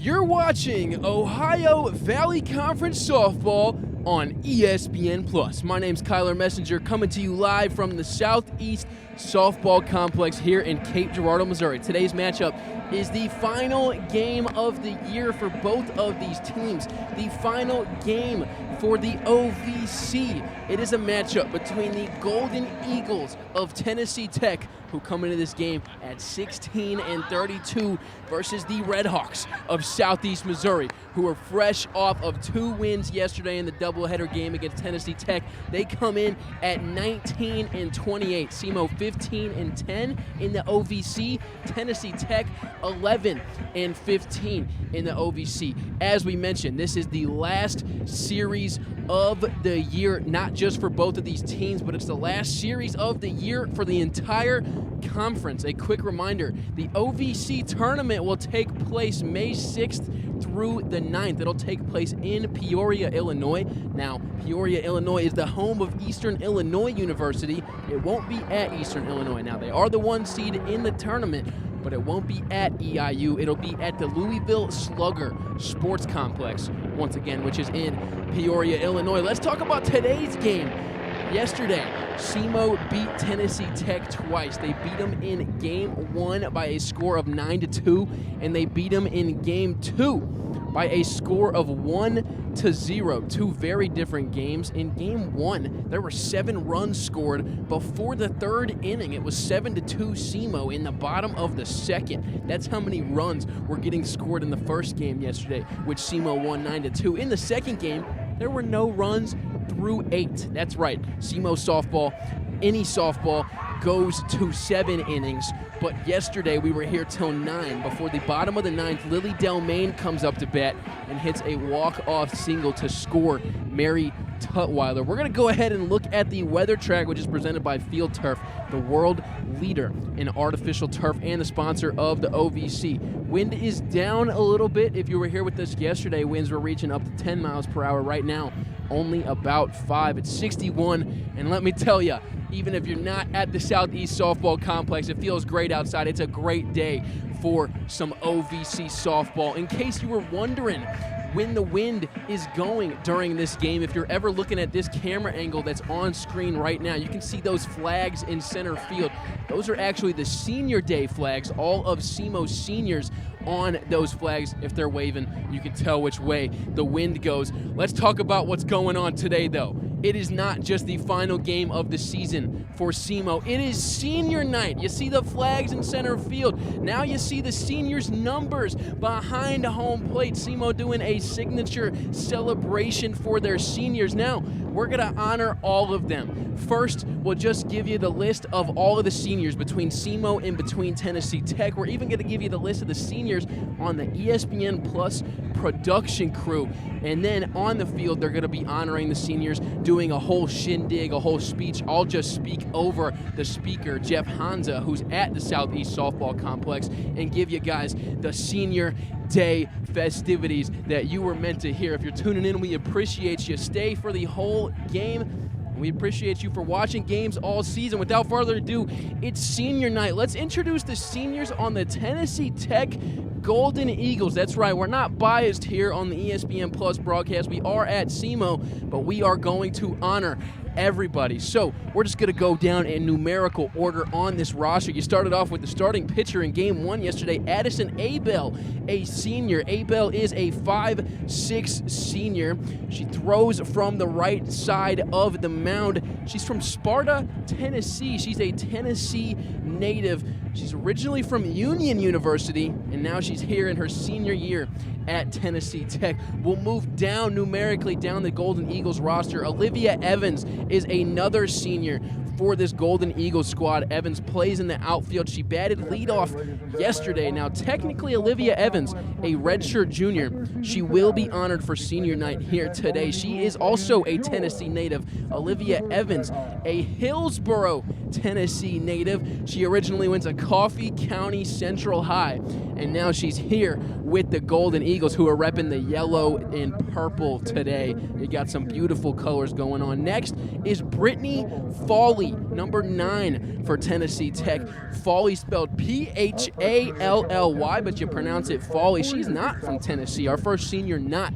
You're watching Ohio Valley Conference Softball on ESPN+. My name's Kyler Messenger, coming to you live from the Southeast Softball Complex here in Cape Girardeau, Missouri. Today's matchup is the final game of the year for both of these teams. The final game for the OVC. It is a matchup between the Golden Eagles of Tennessee Tech, who come into this game at 16-32, versus the Redhawks of Southeast Missouri, who are fresh off of 2 wins yesterday in the doubleheader game against Tennessee Tech. They come in at 19-28. SEMO 15-10 in the OVC. Tennessee Tech 11-15 in the OVC. As we mentioned, this is the last series of the year, not just for both of these teams, but it's the last series of the year for the entire conference. A quick reminder, the OVC tournament will take place May 6th through the 9th. It'll take place in Peoria, Illinois. Now, Peoria, Illinois is the home of Eastern Illinois University. It won't be at Eastern Illinois. Now, they are the 1 seed in the tournament, but it won't be at EIU. It'll be at the Louisville Slugger Sports Complex, once again, which is in Peoria, Illinois. Let's talk about today's game. Yesterday, SEMO beat Tennessee Tech twice. They beat them in Game 1 by a score of 9-2, and they beat them in Game 2 by a score of 1-0. 2 very different games. In Game 1, there were 7 runs scored before the 3rd inning. It was 7-2 SEMO in the bottom of the 2nd. That's how many runs were getting scored in the first game yesterday, which SEMO won 9-2. In the second game, there were no runs through 8. That's right. SEMO softball, any softball, goes to 7 innings. But yesterday we were here till 9. Before the bottom of the 9th, Lily Delmain comes up to bat and hits a walk-off single to score Mary Tutwiler. We're going to go ahead and look at the weather track, which is presented by Field Turf, the world leader in artificial turf and the sponsor of the OVC. Wind is down a little bit. If you were here with us yesterday, winds were reaching up to 10 miles per hour. Right now, only about 5. It's 61, and let me tell you, even if you're not at the Southeast Softball Complex, it feels great outside. It's a great day for some OVC softball. In case you were wondering when the wind is going during this game, if you're ever looking at this camera angle that's on screen right now, you can see those flags in center field. Those are actually the Senior Day flags. All of SEMO's seniors on those flags. If they're waving, you can tell which way the wind goes. Let's talk about what's going on today, though. It is not just the final game of the season for SEMO. It is senior night. You see the flags in center field. Now you see the seniors' numbers behind home plate. SEMO doing a signature celebration for their seniors. Now, we're going to honor all of them. First, we'll just give you the list of all of the seniors between SEMO and between Tennessee Tech. We're even going to give you the list of the seniors on the ESPN Plus production crew. And then on the field, they're going to be honoring the seniors, doing a whole shindig, a whole speech. I'll just speak over the speaker, Jeff Hanza, who's at the Southeast Softball Complex, and give you guys the Senior Day festivities that you were meant to hear. If you're tuning in, we appreciate you. Stay for the whole game. We appreciate you for watching games all season. Without further ado, it's senior night. Let's introduce the seniors on the Tennessee Tech Golden Eagles. That's right, we're not biased here on the ESPN Plus broadcast. We are at SEMO, but we are going to honor everybody. So we're just going to go down in numerical order on this roster. You started off with the starting pitcher in Game 1 yesterday, Addison Abel, a senior. Abel is a 5'6" senior. She throws from the right side of the mound. She's from Sparta, Tennessee. She's a Tennessee native. She's originally from Union University, and now she's here in her senior year at Tennessee Tech. We'll move down numerically down the Golden Eagles roster. Olivia Evans is another senior for this Golden Eagles squad. Evans plays in the outfield. She batted leadoff yesterday. Now, technically, Olivia Evans, a redshirt junior, she will be honored for senior night here today. She is also a Tennessee native. Olivia Evans, a Hillsborough, Tennessee native. She originally went to Coffee County Central High, and now she's here with the Golden Eagles, who are repping the yellow and purple today. You got some beautiful colors going on. Next is Brittany Foley, number 9 for Tennessee Tech. Folly, spelled Phally, but you pronounce it Folly. She's not from Tennessee. Our first senior not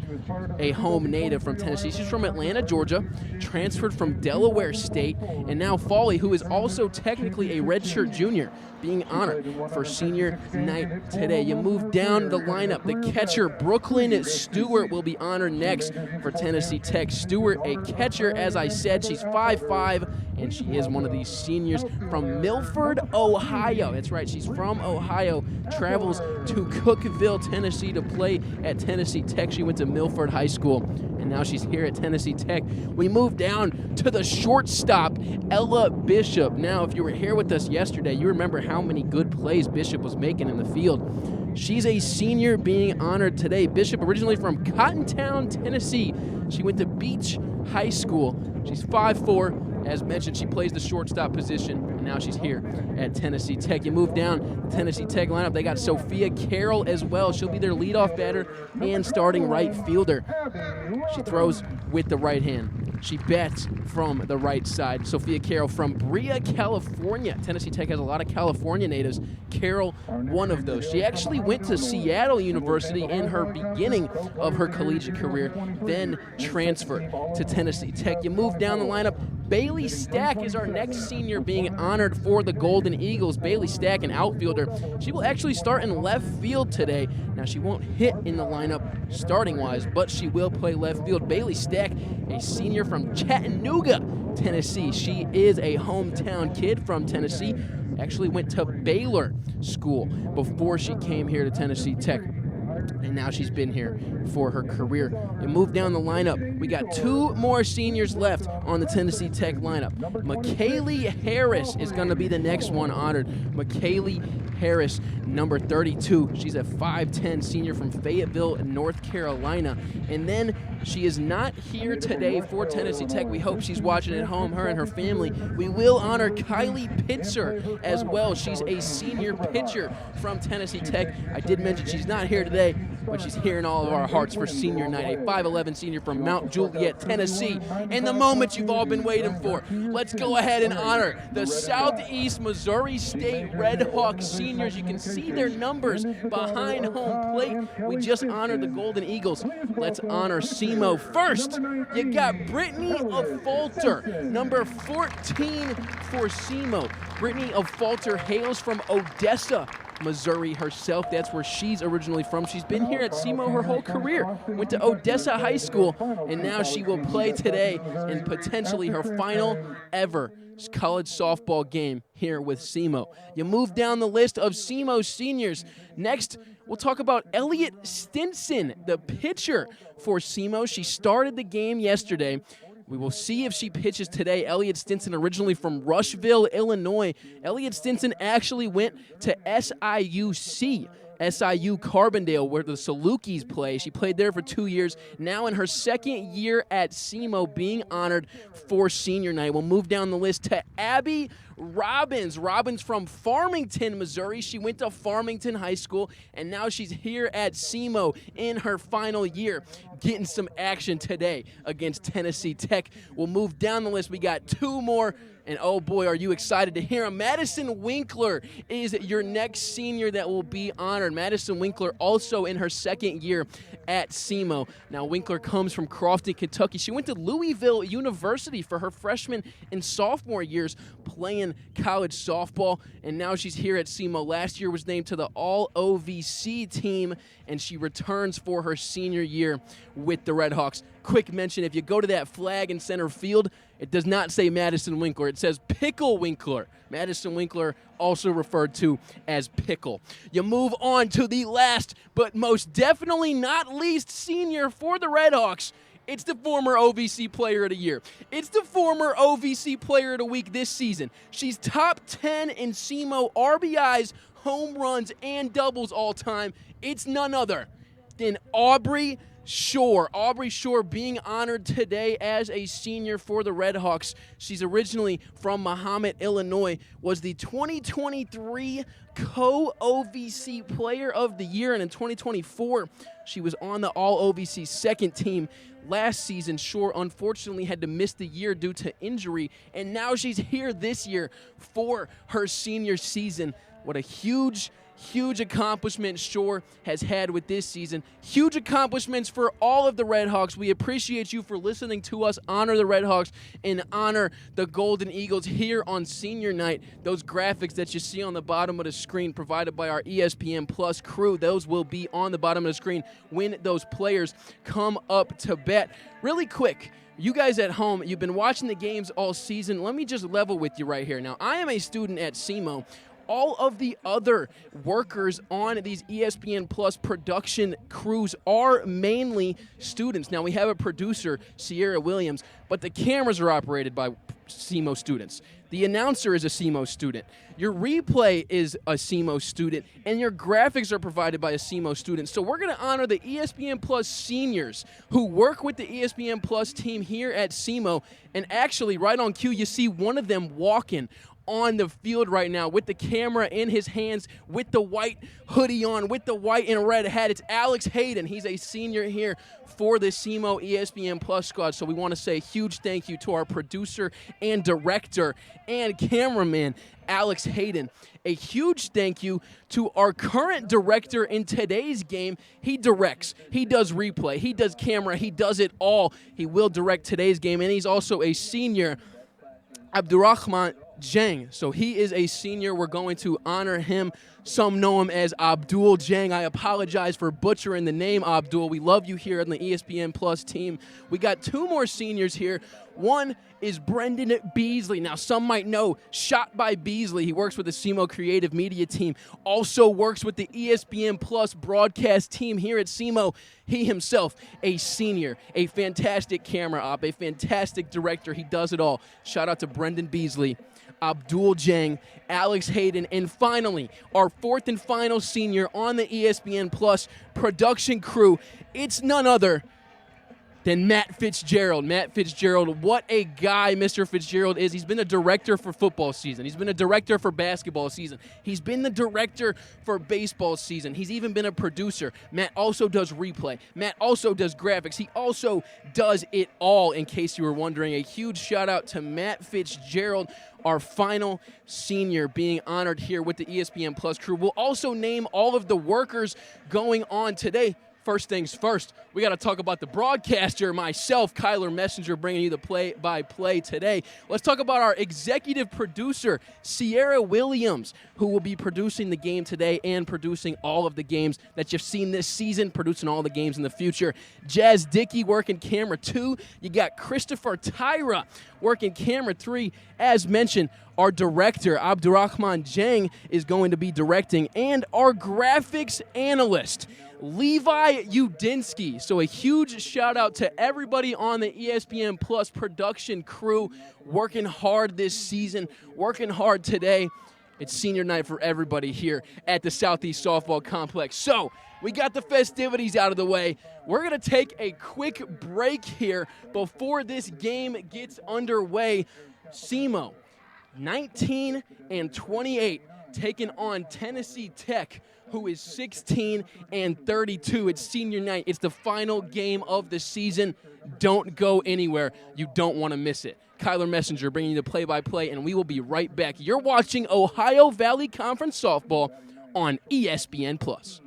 a home native from Tennessee. She's from Atlanta, Georgia, transferred from Delaware State, and now Folly, who is also technically a redshirt junior, being honored for senior night today. You move down the lineup. The catcher, Brooklyn Stewart, will be honored next for Tennessee Tech. Stewart, a catcher, as I said, she's 5'5", and she is one of these seniors from Milford, Ohio. That's right, she's from Ohio, travels to Cookeville, Tennessee to play at Tennessee Tech. She went to Milford High School, and now she's here at Tennessee Tech. We move down to the shortstop, Ella Bishop. Now, if you were here with us yesterday, you remember how many good plays Bishop was making in the field. She's a senior being honored today. Bishop, originally from Cottontown, Tennessee. She went to Beach High School. She's 5'4". As mentioned, she plays the shortstop position, and now she's here at Tennessee Tech. You move down the Tennessee Tech lineup. They got Sophia Carroll as well. She'll be their leadoff batter and starting right fielder. She throws with the right hand. She bats from the right side. Sophia Carroll from Brea, California. Tennessee Tech has a lot of California natives. Carroll, one of those. She actually went to Seattle University in her beginning of her collegiate career, then transferred to Tennessee Tech. You move down the lineup. Bailey Stack is our next senior being honored for the Golden Eagles. Bailey Stack, an outfielder. She will actually start in left field today. Now, she won't hit in the lineup starting-wise, but she will play left field. Bailey Stack, a senior from Chattanooga, Tennessee. She is a hometown kid from Tennessee. Actually went to Baylor School before she came here to Tennessee Tech. And now she's been here for her career. And move down the lineup. We got 2 more seniors left on the Tennessee Tech lineup. McKaylee Harris is going to be the next one honored. McKaylee Harris, number 32. She's a 5'10" senior from Fayetteville, North Carolina. And then she is not here today for Tennessee Tech. We hope she's watching at home, her and her family. We will honor Kylie Pitzer as well. She's a senior pitcher from Tennessee Tech. I did mention she's not here today, but she's here in all of our hearts for senior night. A 5'11" senior from Mount Juliet, Tennessee. And the moment you've all been waiting for. Let's go ahead and honor the Southeast Missouri State Red Hawks seniors. You can see their numbers behind home plate. We just honored the Golden Eagles. Let's honor SEMO first. You got Brittany Affolter, number 14 for SEMO. Brittany Affolter hails from Odessa, Missouri herself. That's where she's originally from. She's been here at SEMO her whole career. Went to Odessa High School, and now she will play today in potentially her final ever college softball game here with SEMO. You move down the list of SEMO seniors. Next, we'll talk about Elliot Stinson, the pitcher for SEMO. She started the game yesterday. We will see if she pitches today. Elliot Stinson, originally from Rushville, Illinois. Elliot Stinson actually went to SIUC, SIU Carbondale, where the Salukis play. She played there for 2 years. Now in her second year at SEMO, being honored for senior night. We'll move down the list to Abby Robbins. Robbins from Farmington, Missouri. She went to Farmington High School, and now she's here at SEMO in her final year, getting some action today against Tennessee Tech. We'll move down the list. We got 2 more. And oh boy, are you excited to hear him. Madison Winkler is your next senior that will be honored. Madison Winkler also in her second year at SEMO. Now, Winkler comes from Crofton, Kentucky. She went to Louisville University for her freshman and sophomore years playing college softball, and now she's here at SEMO. Last year was named to the All-OVC team, and she returns for her senior year with the Redhawks. Quick mention, if you go to that flag in center field, it does not say Madison Winkler. It says Pickle Winkler. Madison Winkler, also referred to as Pickle. You move on to the last, but most definitely not least senior for the Redhawks. It's the former OVC Player of the Year. It's the former OVC Player of the Week this season. She's top 10 in SEMO RBIs, home runs, and doubles all time. It's none other than Aubrey Shore. Aubrey Shore being honored today as a senior for the Redhawks. She's originally from Mahomet, Illinois, was the 2023 co-OVC Player of the Year, and in 2024 She was on the All-OVC second team last season. Shore unfortunately had to miss the year due to injury, and now she's here this year for her senior season. What a huge accomplishment Shore has had with this season. Huge accomplishments for all of the Redhawks. We appreciate you for listening to us honor the Redhawks and honor the Golden Eagles here on senior night. Those graphics that you see on the bottom of the screen provided by our ESPN Plus crew, those will be on the bottom of the screen when those players come up to bat. Really quick, you guys at home, you've been watching the games all season. Let me just level with you right here. Now, I am a student at SEMO. All of the other workers on these ESPN Plus production crews are mainly students. Now, we have a producer, Sierra Williams, but the cameras are operated by SEMO students. The announcer is a SEMO student. Your replay is a SEMO student, and your graphics are provided by a SEMO student. So we're going to honor the ESPN Plus seniors who work with the ESPN Plus team here at SEMO. And actually, right on cue, you see one of them walking on the field right now with the camera in his hands, with the white hoodie on, with the white and red hat. It's Alex Hayden. He's a senior here for the SEMO ESPN Plus squad. So we want to say a huge thank you to our producer and director and cameraman, Alex Hayden. A huge thank you to our current director in today's game. He directs, he does replay, he does camera, he does it all. He will direct today's game, and he's also a senior, Abdurrahman Jang. So he is a senior. We're going to honor him. Some know him as Abdul Jang. I apologize for butchering the name, Abdul. We love you here on the ESPN Plus team. We got two more seniors here. One is Brendan Beasley. Now, some might know, Shot by Beasley. He works with the SEMO Creative Media team. Also works with the ESPN Plus broadcast team here at SEMO. He himself, a senior, a fantastic camera op, a fantastic director. He does it all. Shout out to Brendan Beasley, Abdul Jang, Alex Hayden, and finally, our fourth and final senior on the ESPN Plus production crew. It's none other than Matt Fitzgerald. Matt Fitzgerald, what a guy Mr. Fitzgerald is. He's been a director for football season. He's been a director for basketball season. He's been the director for baseball season. He's even been a producer. Matt also does replay. Matt also does graphics. He also does it all, in case you were wondering. A huge shout out to Matt Fitzgerald, our final senior being honored here with the ESPN Plus crew. We'll also name all of the workers going on today. First things first, we got to talk about the broadcaster, myself, Kyler Messenger, bringing you the play-by-play today. Let's talk about our executive producer, Sierra Williams, who will be producing the game today and producing all of the games that you've seen this season, producing all the games in the future. Jazz Dickey working camera 2. You got Christopher Tyra working camera 3. As mentioned, our director, Abdurrahman Jang, is going to be directing, and our graphics analyst, Levi Udinsky. So a huge shout out to everybody on the ESPN Plus production crew working hard this season, working hard today. It's senior night for everybody here at the Southeast Softball Complex. So we got the festivities out of the way. We're going to take a quick break here before this game gets underway. SEMO, 19-28, taking on Tennessee Tech, who is 16-32. It's senior night. It's the final game of the season. Don't go anywhere. You don't want to miss it. Kyler Messenger bringing you the play-by-play, and we will be right back. You're watching Ohio Valley Conference Softball on ESPN Plus.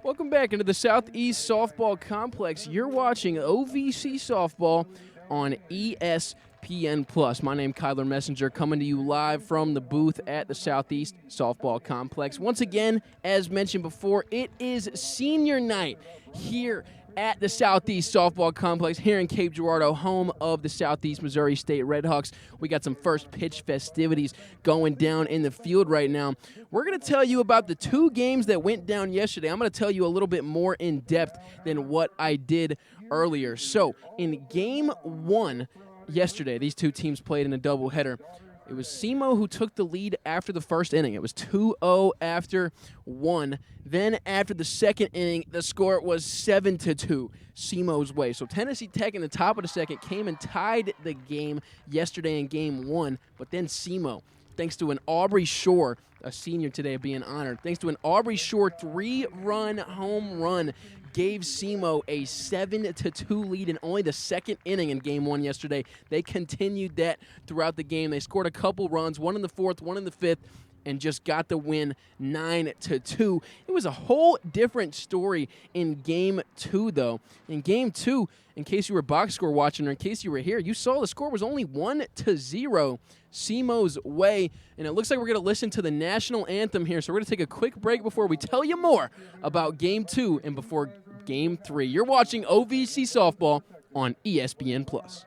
Welcome back into the Southeast Softball Complex. You're watching OVC Softball on ESPN Plus. My name is Kyler Messenger, coming to you live from the booth at the Southeast Softball Complex. Once again, as mentioned before, it is senior night here at the Southeast Softball Complex here in Cape Girardeau, home of the Southeast Missouri State Redhawks. We got some first pitch festivities going down in the field right now. We're going to tell you about the two games that went down yesterday. I'm going to tell you a little bit more in depth than what I did earlier. So, in Game 1 yesterday, these two teams played in a doubleheader. It was SEMO who took the lead after the first inning. It was 2-0 after 1. Then after the second inning, the score was 7-2, SEMO's way. So Tennessee Tech in the top of the second came and tied the game yesterday in Game 1. But then SEMO, thanks to an Aubrey Shore, a senior today being honored, thanks to an Aubrey Shore 3-run home run, gave SEMO a 7-2 lead in only the second inning in Game 1 yesterday. They continued that throughout the game. They scored a couple runs, one in the fourth, one in the fifth, and just got the win 9-2. It was a whole different story in Game 2, though. In Game 2, in case you were box score watching or in case you were here, you saw the score was only 1-0 SEMO's way. And it looks like we're going to listen to the national anthem here. So we're going to take a quick break before we tell you more about Game 2 and before Game 3. You're watching OVC Softball on ESPN Plus.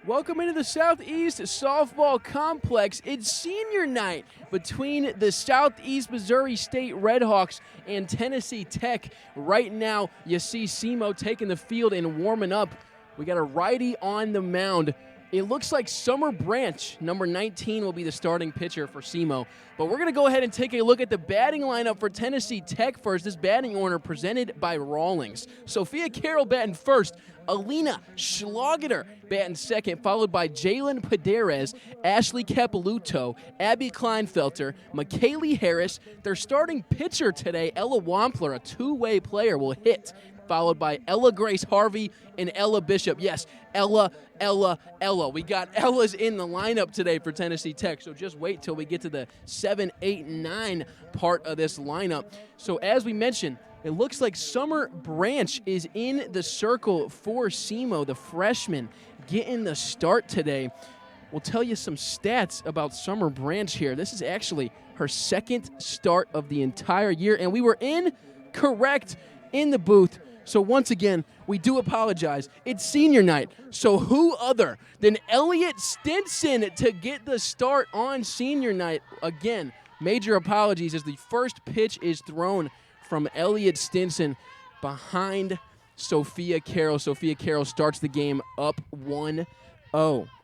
Welcome into the Southeast Softball Complex. It's senior night between the Southeast Missouri State Redhawks and Tennessee Tech. Right now, you see SEMO taking the field and warming up. We got a righty on the mound. It looks like Summer Branch, number 19, will be the starting pitcher for SEMO. But we're going to go ahead and take a look at the batting lineup for Tennessee Tech first. This batting order presented by Rawlings. Sophia Carroll batting first. Alina Schlageter batting second, followed by Jalen Paderes, Ashley Capiluto, Abby Kleinfelter, McKaylee Harris. Their starting pitcher today, Ella Wampler, a two-way player, will hit, followed by Ella Grace Harvey and Ella Bishop. Yes, Ella. We got Ellas in the lineup today for Tennessee Tech, so just wait till we get to the 7, 8, 9 part of this lineup. So as we mentioned, it looks like Summer Branch is in the circle for SEMO, the freshman, getting the start today. We'll tell you some stats about Summer Branch here. This is actually her second start of the entire year, and we were incorrect in the booth. So once again, we do apologize. It's senior night, so who other than Elliot Stinson to get the start on senior night? Again, Major apologies as the first pitch is thrown from Elliott Stinson behind Sophia Carroll. Sophia Carroll starts the game up 1-0.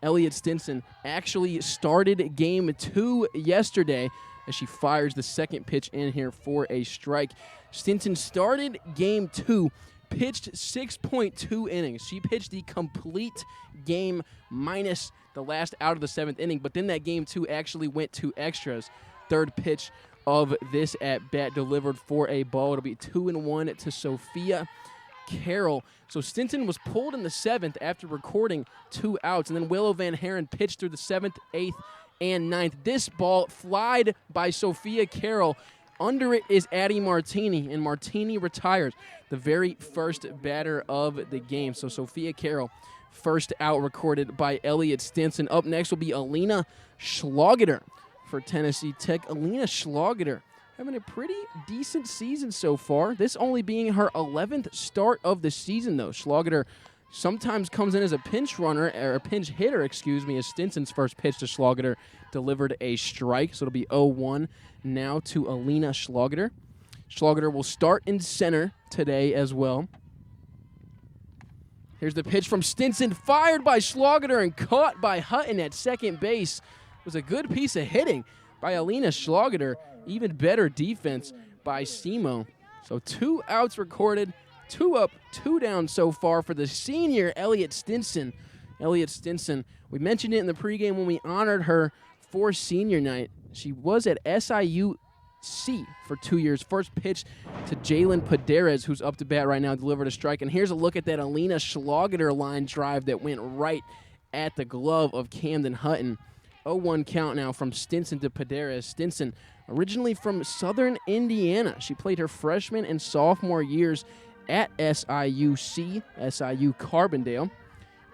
Elliott Stinson actually started game 2 yesterday as she fires the second pitch in here for a strike. Stinson started game 2, pitched 6.2 innings. She pitched the complete game minus the last out of the 7th inning, but then that game 2 actually went to extras. Third pitch of this at-bat delivered for a ball. It'll be 2-1 to Sophia Carroll. So Stinson was pulled in the 7th after recording 2 outs, and then Willow Van Haren pitched through the 7th, 8th, and 9th. This ball flied by Sophia Carroll. Under it is Addie Martini, and Martini retires, the very first batter of the game. So Sophia Carroll, first out recorded by Elliott Stinson. Up next will be Alina Schlageter for Tennessee Tech. Alina Schlageter having a pretty decent season so far. This only being her 11th start of the season, though. Schlageter sometimes comes in as a pinch runner, or a pinch hitter, as Stinson's first pitch to Schlageter delivered a strike. So it'll be 0-1 now to Alina Schlageter. Schlageter will start in center today as well. Here's the pitch from Stinson, fired by Schlageter and caught by Hutton at second base. It was a good piece of hitting by Alina Schlageter. Even better defense by SEMO. So 2 outs recorded, 2 up, 2 down so far for the senior Elliott Stinson. Elliott Stinson, we mentioned it in the pregame when we honored her for senior night. She was at SIUC for 2 years. First pitch to Jalen Paderes, who's up to bat right now, delivered a strike. And here's a look at that Alina Schlageter line drive that went right at the glove of Camden Hutton. 0-1 count now from Stinson to Paderes. Stinson, originally from Southern Indiana. She played her freshman and sophomore years at SIUC, SIU Carbondale.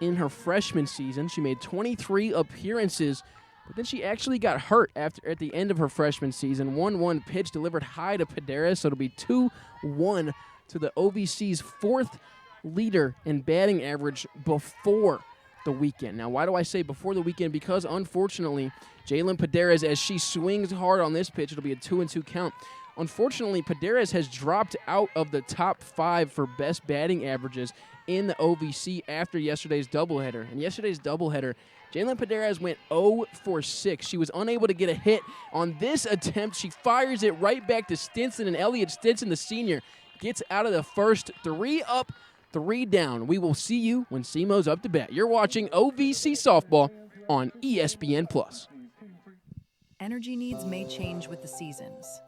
In her freshman season, she made 23 appearances, but then she actually got hurt at the end of her freshman season. 1-1 pitch delivered high to Paderes, so it'll be 2-1 to the OVC's 4th leader in batting average before the weekend. Now, why do I say before the weekend? Because, unfortunately, Jalen Paderes, as she swings hard on this pitch, it'll be a 2-2 count. Unfortunately, Paderes has dropped out of the top 5 for best batting averages in the OVC after yesterday's doubleheader. And yesterday's doubleheader, Jalen Paderes went 0 for 6. She was unable to get a hit on this attempt. She fires it right back to Stinson, and Elliott Stinson, the senior, gets out of the first. 3 up, 3 down. We will see you when SEMO's up to bat. You're watching OVC Softball on ESPN+. Energy needs may change with the seasons,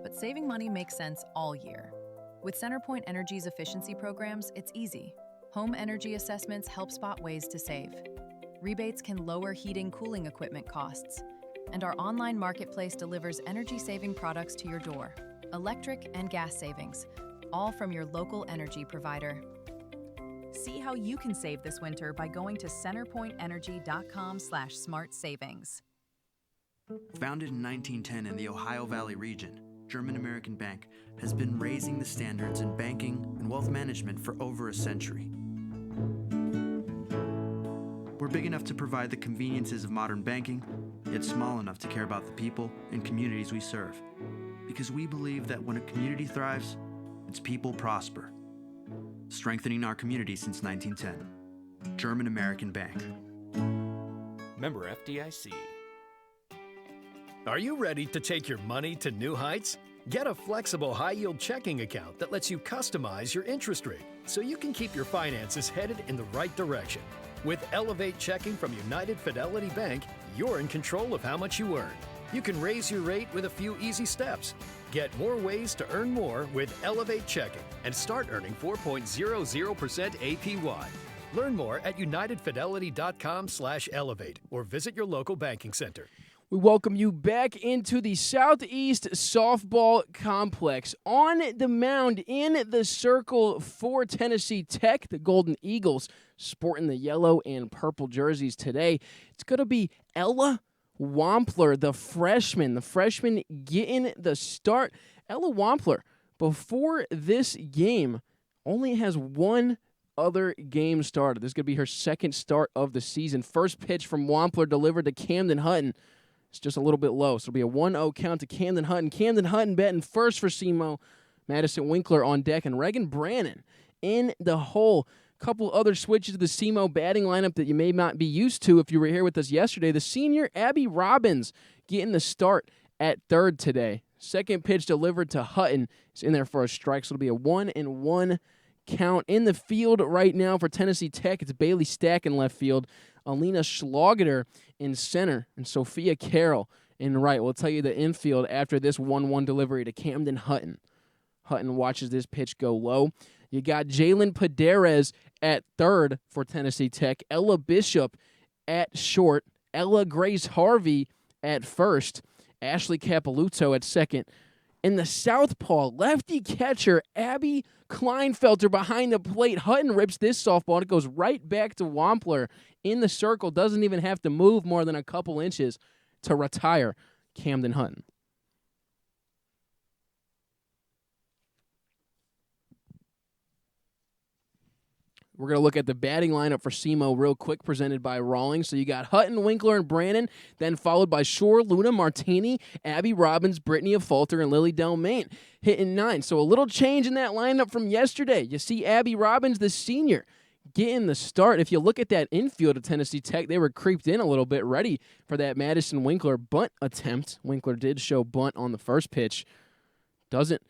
but saving money makes sense all year. With CenterPoint Energy's efficiency programs, it's easy. Home energy assessments help spot ways to save. Rebates can lower heating, cooling equipment costs. And our online marketplace delivers energy-saving products to your door, electric and gas savings, all from your local energy provider. See how you can save this winter by going to centerpointenergy.com/smart-savings. Founded in 1910 in the Ohio Valley region, German American Bank has been raising the standards in banking and wealth management for over a century. We're big enough to provide the conveniences of modern banking, yet small enough to care about the people and communities we serve. Because we believe that when a community thrives, its people prosper. Strengthening our community since 1910. German American Bank. Member FDIC. Are you ready to take your money to new heights? Get a flexible high-yield checking account that lets you customize your interest rate so you can keep your finances headed in the right direction. With Elevate Checking from United Fidelity Bank, you're in control of how much you earn. You can raise your rate with a few easy steps. Get more ways to earn more with Elevate Checking and start earning 4.00% APY. Learn more at unitedfidelity.com/elevate or visit your local banking center. We welcome you back into the Southeast Softball Complex. On the mound in the circle for Tennessee Tech, the Golden Eagles, sporting the yellow and purple jerseys today. It's going to be Ella Wampler, the freshman getting the start. Ella Wampler, before this game, only has one other game started. This is going to be her second start of the season. First pitch from Wampler delivered to Camden Hutton. It's just a little bit low. So it'll be a 1-0 count to Camden Hutton. Camden Hutton batting first for SEMO. Madison Winkler on deck, and Reagan Brannon in the hole. Couple other switches to the SEMO batting lineup that you may not be used to if you were here with us yesterday. The senior Abby Robbins getting the start at third today. Second pitch delivered to Hutton. It's in there for a strike, so it'll be a 1-1 count. In the field right now for Tennessee Tech, it's Bailey Stack in left field, Alina Schlageter in center, and Sophia Carroll in right. We'll tell you the infield after this 1-1 delivery to Camden Hutton. Hutton watches this pitch go low. You got Jalen Paderes at third for Tennessee Tech, Ella Bishop at short, Ella Grace Harvey at first, Ashley Capiluto at second. In the southpaw, lefty catcher Abby Kleinfelter behind the plate. Hutton rips this softball, and it goes right back to Wampler in the circle. Doesn't even have to move more than a couple inches to retire Camden Hutton. We're going to look at the batting lineup for SEMO real quick, presented by Rawlings. So you got Hutton, Winkler, and Brannon, then followed by Shore, Luna, Martini, Abby Robbins, Brittany Afalter, and Lily Delmain hitting 9. So a little change in that lineup from yesterday. You see Abby Robbins, the senior, getting the start. If you look at that infield of Tennessee Tech, they were creeped in a little bit, ready for that Madison Winkler bunt attempt. Winkler did show bunt on the first pitch. Doesn't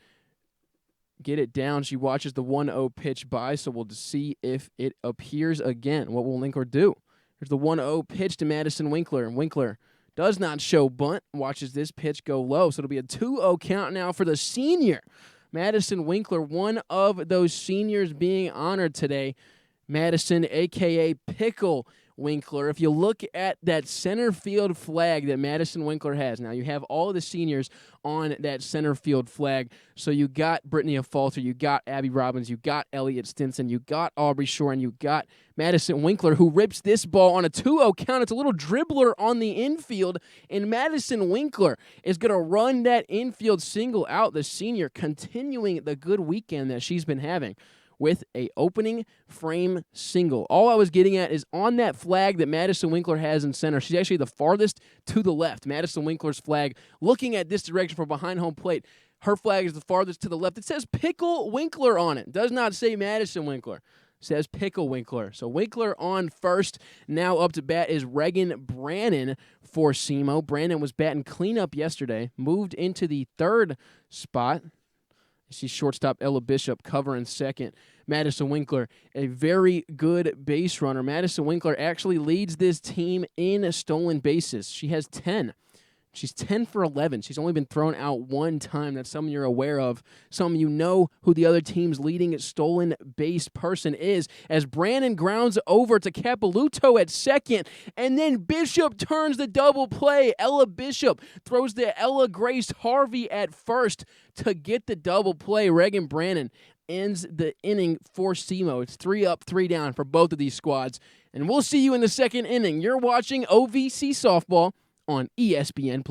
get it down. She watches the 1-0 pitch by, so we'll see if it appears again. What will Winkler do? Here's the 1-0 pitch to Madison Winkler, and Winkler does not show bunt, watches this pitch go low, so it'll be a 2-0 count now for the senior. Madison Winkler, one of those seniors being honored today. Madison, a.k.a. Pickle Winkler. If you look at that center field flag that Madison Winkler has, now you have all of the seniors on that center field flag. So you got Brittany Afalter, you got Abby Robbins, you got Elliott Stinson, you got Aubrey Shore, and you got Madison Winkler, who rips this ball on a 2-0 count. It's a little dribbler on the infield, and Madison Winkler is going to run that infield single out. The senior continuing the good weekend that she's been having with a opening frame single. All I was getting at is on that flag that Madison Winkler has in center, she's actually the farthest to the left. Madison Winkler's flag, looking at this direction from behind home plate, her flag is the farthest to the left. It says Pickle Winkler on it. Does not say Madison Winkler. It says Pickle Winkler. So Winkler on first. Now up to bat is Reagan Brannon for SEMO. Brannon was batting cleanup yesterday, moved into the third spot. She's shortstop Ella Bishop covering second. Madison Winkler, a very good base runner. Madison Winkler actually leads this team in stolen bases. She has 10. She's 10 for 11. She's only been thrown out one time. That's something you're aware of. Some of you know who the other team's leading stolen base person is, as Brannon grounds over to Capiluto at second, and then Bishop turns the double play. Ella Bishop throws to Ella Grace Harvey at first to get the double play. Reagan Brannon ends the inning for SEMO. It's 3 up, 3 down for both of these squads, and we'll see you in the second inning. You're watching OVC Softball on ESPN+.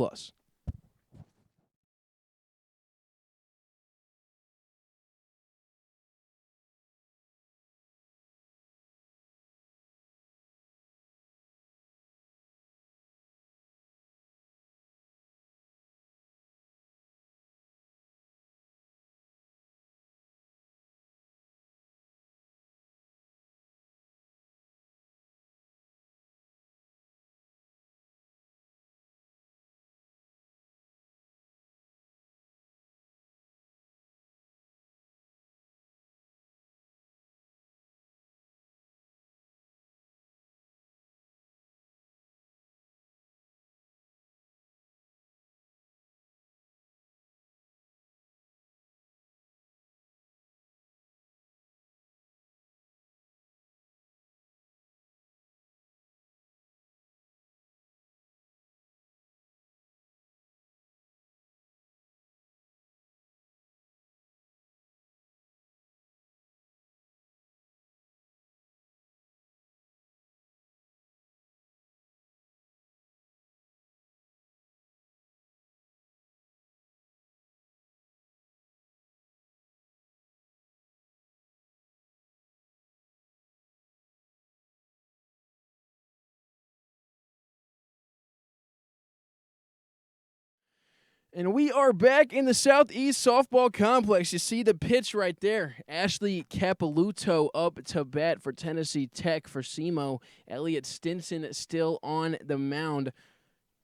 And we are back in the Southeast Softball Complex. You see the pitch right there. Ashley Capilouto up to bat for Tennessee Tech for SEMO. Elliot Stinson still on the mound.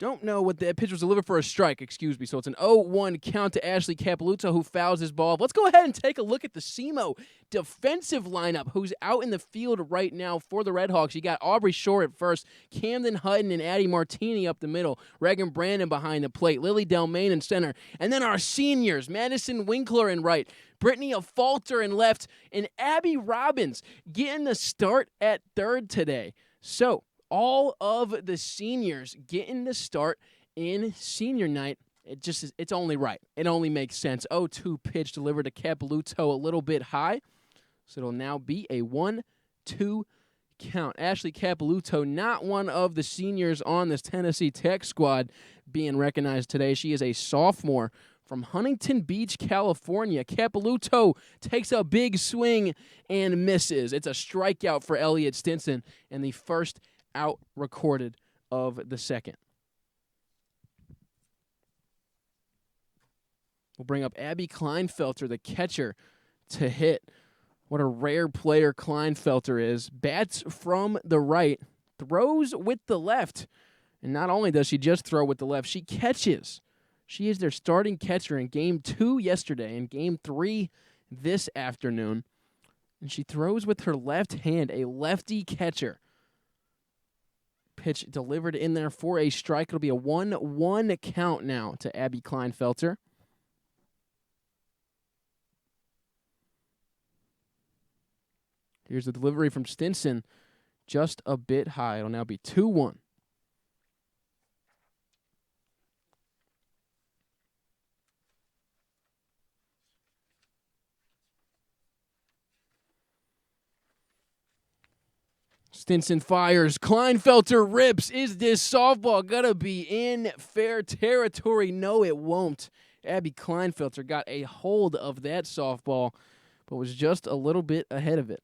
Don't know what the pitch was delivered for a strike, excuse me. So it's an 0-1 count to Ashley Capilouto, who fouls his ball. Let's go ahead and take a look at the SEMO defensive lineup, who's out in the field right now for the Redhawks. You got Aubrey Shore at first, Camden Hutton and Addie Martini up the middle, Reagan Brandon behind the plate, Lily Delmain in center, and then our seniors, Madison Winkler in right, Brittany Falter in left, and Abby Robbins getting the start at third today. So, all of the seniors getting the start in senior night. It's only right. It only makes sense. 0-2 pitch delivered to Capilouto a little bit high. So it'll now be a 1-2 count. Ashley Capilouto, not one of the seniors on this Tennessee Tech squad being recognized today. She is a sophomore from Huntington Beach, California. Capilouto takes a big swing and misses. It's a strikeout for Elliot Stinson and the first out recorded of the second. We'll bring up Abby Kleinfelter, the catcher, to hit. What a rare player Kleinfelter is. Bats from the right, throws with the left. And not only does she just throw with the left, she catches. She is their starting catcher in Game 2 yesterday and Game 3 this afternoon. And she throws with her left hand, a lefty catcher. Pitch delivered in there for a strike. It'll be a 1-1 count now to Abby Kleinfelter. Here's the delivery from Stinson, just a bit high. It'll now be 2-1. Stinson fires. Kleinfelter rips. Is this softball going to be in fair territory? No, it won't. Abby Kleinfelter got a hold of that softball, but was just a little bit ahead of it.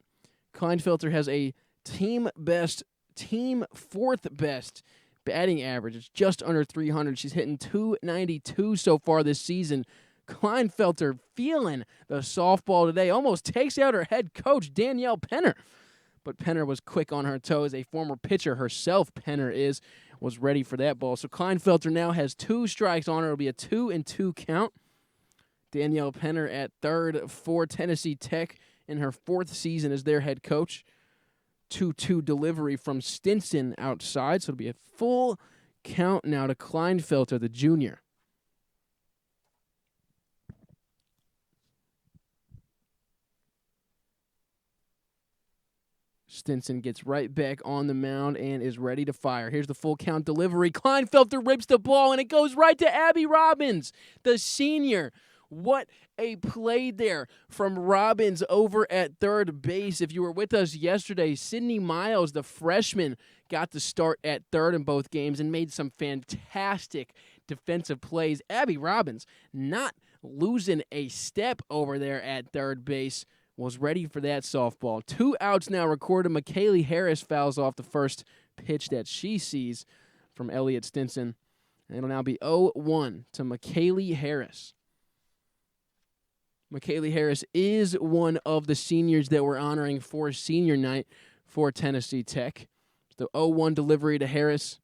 Kleinfelter has a team fourth best batting average. It's just under 300. She's hitting .292 so far this season. Kleinfelter feeling the softball today. Almost takes out her head coach, Danielle Penner. But Penner was quick on her toes. A former pitcher herself, Penner was ready for that ball. So Kleinfelter now has 2 strikes on her. It'll be a 2-2 count. Danielle Penner at third for Tennessee Tech in her 4th season as their head coach. 2-2 delivery from Stinson outside. So it'll be a full count now to Kleinfelter, the junior. Stinson gets right back on the mound and is ready to fire. Here's the full count delivery. Kleinfelter rips the ball, and it goes right to Abby Robbins, the senior. What a play there from Robbins over at third base. If you were with us yesterday, Sydney Miles, the freshman, got the start at third in both games and made some fantastic defensive plays. Abby Robbins not losing a step over there at third base. Was ready for that softball. 2 outs now recorded. McKaylee Harris fouls off the first pitch that she sees from Elliot Stinson. And it'll now be 0-1 to McKaylee Harris. McKaylee Harris is one of the seniors that we're honoring for senior night for Tennessee Tech. The 0-1 delivery to Harris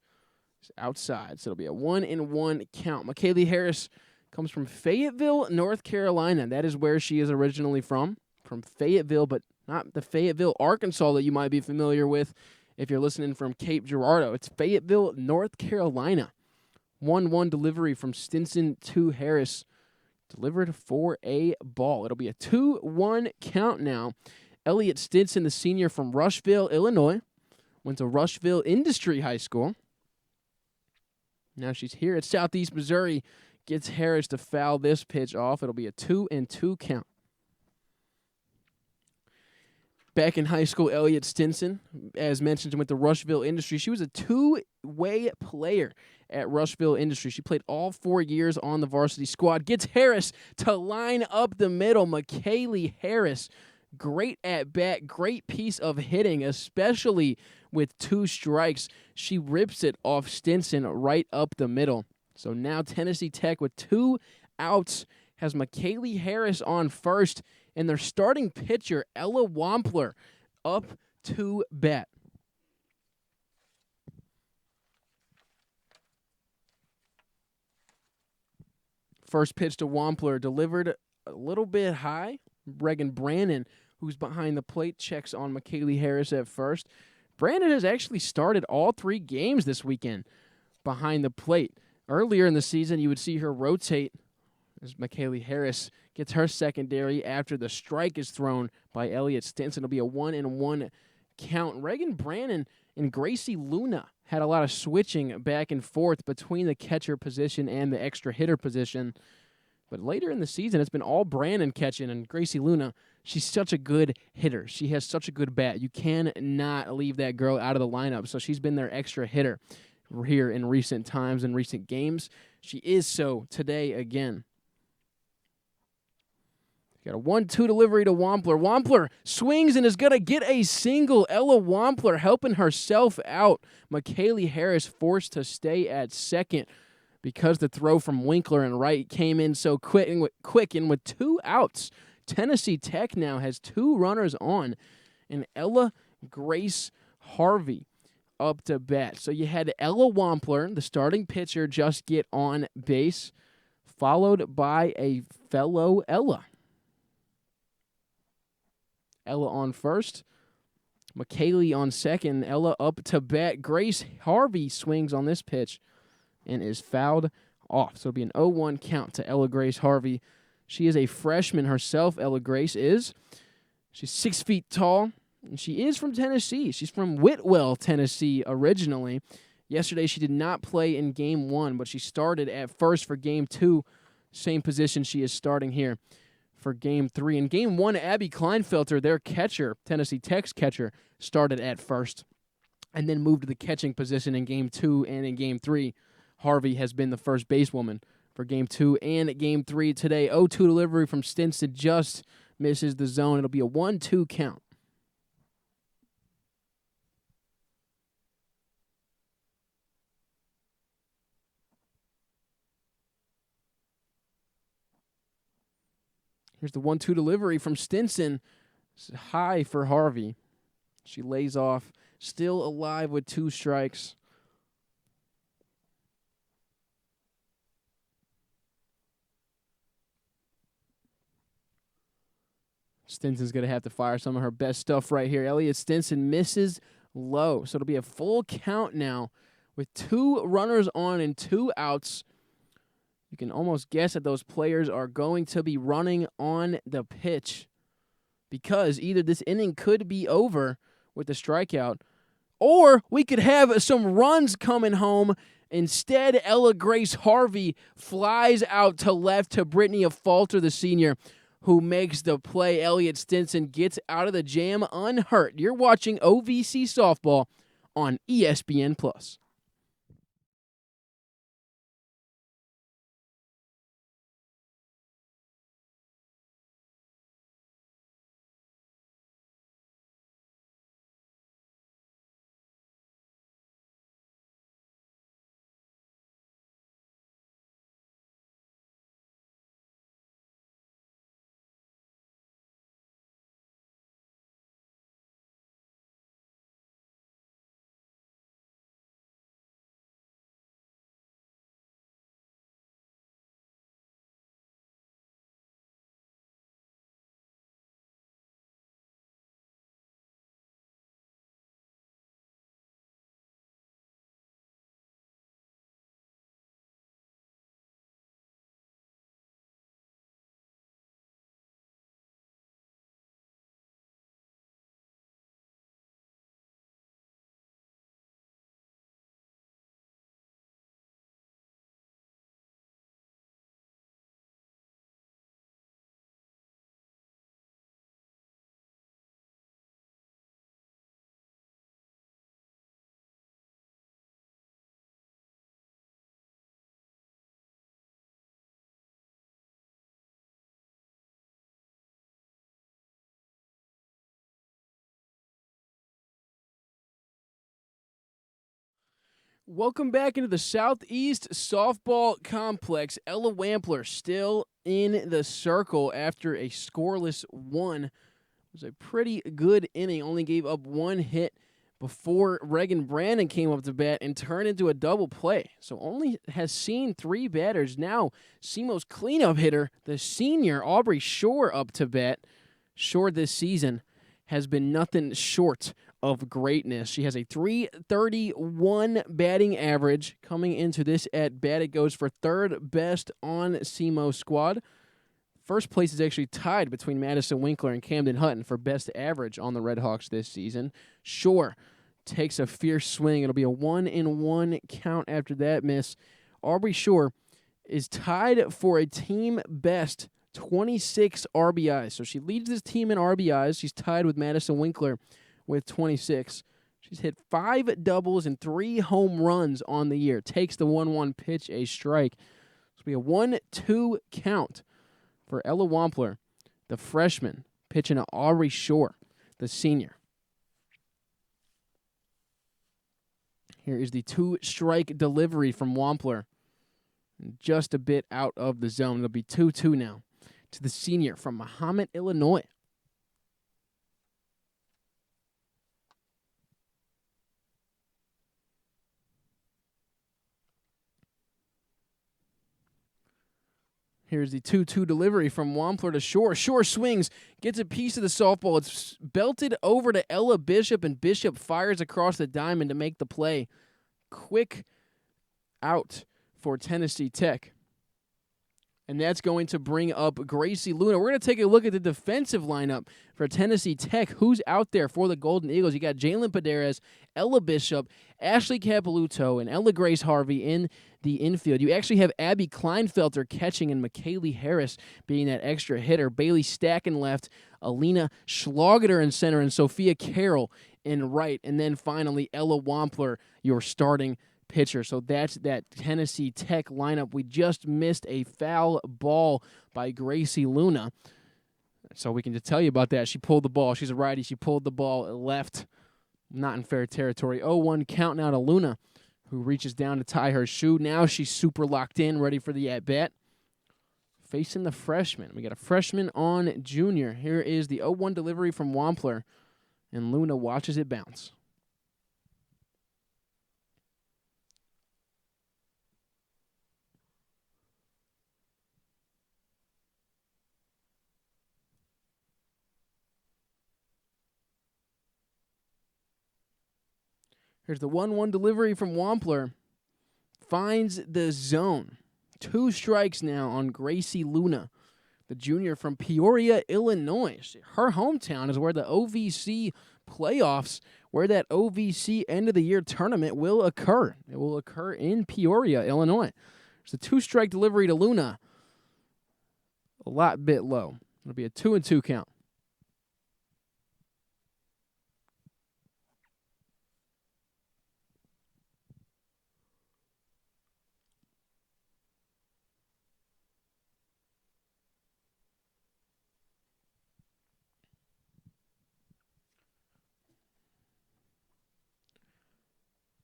is outside, so it'll be a 1-1 count. McKaylee Harris comes from Fayetteville, North Carolina. That is where she is originally from Fayetteville, but not the Fayetteville, Arkansas that you might be familiar with if you're listening from Cape Girardeau. It's Fayetteville, North Carolina. 1-1 delivery from Stinson to Harris. Delivered for a ball. It'll be a 2-1 count now. Elliot Stinson, the senior from Rushville, Illinois, went to Rushville Industry High School. Now she's here at Southeast Missouri. Gets Harris to foul this pitch off. It'll be a 2-2 count. Back in high school, Elliot Stinson, as mentioned, went to Rushville Industry. She was a 2-way player at Rushville Industry. She played all 4 years on the varsity squad. Gets Harris to line up the middle. McKaylee Harris, great at bat, great piece of hitting, especially with 2 strikes. She rips it off Stinson right up the middle. So now Tennessee Tech with 2 outs has McKaylee Harris on first, and their starting pitcher, Ella Wampler, up to bat. First pitch to Wampler, delivered a little bit high. Reagan Brannon, who's behind the plate, checks on McKaylee Harris at first. Brannon has actually started all 3 games this weekend behind the plate. Earlier in the season, you would see her rotate as McKaylee Harris gets her secondary after the strike is thrown by Elliott Stinson. It'll be a 1-1 count. Reagan Brannon and Gracie Luna had a lot of switching back and forth between the catcher position and the extra hitter position. But later in the season, it's been all Brannon catching, and Gracie Luna, she's such a good hitter. She has such a good bat. You cannot leave that girl out of the lineup, so she's been their extra hitter here in recent times and recent games. She is so today again. Got a 1-2 delivery to Wampler. Wampler swings and is going to get a single. Ella Wampler helping herself out. McKaylee Harris forced to stay at second because the throw from Winkler and Wright came in so quick and with 2 outs. Tennessee Tech now has 2 runners on, and Ella Grace Harvey up to bat. So you had Ella Wampler, the starting pitcher, just get on base, followed by a fellow Ella. Ella on first, McKaylee on second, Ella up to bat. Grace Harvey swings on this pitch and is fouled off. So it'll be an 0-1 count to Ella Grace Harvey. She is a freshman herself, Ella Grace is. She's 6 feet tall, and she is from Tennessee. She's from Whitwell, Tennessee originally. Yesterday she did not play in Game 1, but she started at first for Game 2, same position she is starting here for Game 3. In Game 1, Abby Kleinfelter, their catcher, Tennessee Tech's catcher, started at first and then moved to the catching position in Game 2 and in Game 3. Harvey has been the first basewoman for Game 2 and Game 3 today. 0-2 delivery from Stinson just misses the zone. It'll be a 1-2 count. Here's the 1-2 delivery from Stinson. It's high for Harvey. She lays off. Still alive with 2 strikes. Stinson's going to have to fire some of her best stuff right here. Elliott Stinson misses low. So it'll be a full count now with 2 runners on and 2 outs. You can almost guess that those players are going to be running on the pitch because either this inning could be over with the strikeout or we could have some runs coming home. Instead, Ella Grace Harvey flies out to left to Brittany Falter, the senior, who makes the play. Elliott Stinson gets out of the jam unhurt. You're watching OVC Softball on ESPN+. Welcome back into the Southeast Softball Complex. Ella Wampler still in the circle after a scoreless one. It was a pretty good inning. Only gave up one hit before Reagan Brandon came up to bat and turned into a double play. So only has seen 3 batters. Now SEMO's cleanup hitter, the senior Aubrey Shore, up to bat. Shore this season has been nothing short of greatness. She has a .331 batting average. Coming into this at bat, it goes for 3rd best on SEMO squad. First place is actually tied between Madison Winkler and Camden Hutton for best average on the Redhawks this season. Shore takes a fierce swing. It'll be a 1-1 count after that miss. Aubrey Shore is tied for a team best 26 RBIs. So she leads this team in RBIs. She's tied with Madison Winkler with 26. She's hit 5 doubles and 3 home runs on the year. Takes the 1-1 pitch, a strike. This will be a 1-2 count for Ella Wampler, the freshman, pitching to Aubrey Shore, the senior. Here is the 2-strike delivery from Wampler. Just a bit out of the zone. It'll be 2-2 now to the senior from Mahomet, Illinois. Here's the 2-2 delivery from Wampler to Shore. Shore swings, gets a piece of the softball. It's belted over to Ella Bishop, and Bishop fires across the diamond to make the play. Quick out for Tennessee Tech. And that's going to bring up Gracie Luna. We're going to take a look at the defensive lineup for Tennessee Tech. Who's out there for the Golden Eagles? You got Jalen Paderes, Ella Bishop, Ashley Capiluto, and Ella Grace Harvey in the infield. You actually have Abby Kleinfelter catching and McKaylee Harris being that extra hitter. Bailey Stack in left, Alina Schlageter in center, and Sophia Carroll in right. And then finally, Ella Wampler, your starting pitcher. So that's that Tennessee Tech lineup. We just missed a foul ball by Gracie Luna. So we can just tell you about that. She pulled the ball. She's a righty. She pulled the ball left. Not in fair territory. 0-1 count now to Luna, who reaches down to tie her shoe. Now she's super locked in, ready for the at-bat. Facing the freshman. We got a freshman on junior. Here is the 0-1 delivery from Wampler, and Luna watches it bounce. Here's the 1-1 delivery from Wampler. Finds the zone. 2 strikes now on Gracie Luna, the junior from Peoria, Illinois. Her hometown is where the OVC playoffs, where that OVC end-of-the-year tournament will occur. It will occur in Peoria, Illinois. There's a 2-strike delivery to Luna. A lot bit low. It'll be a 2-2 count.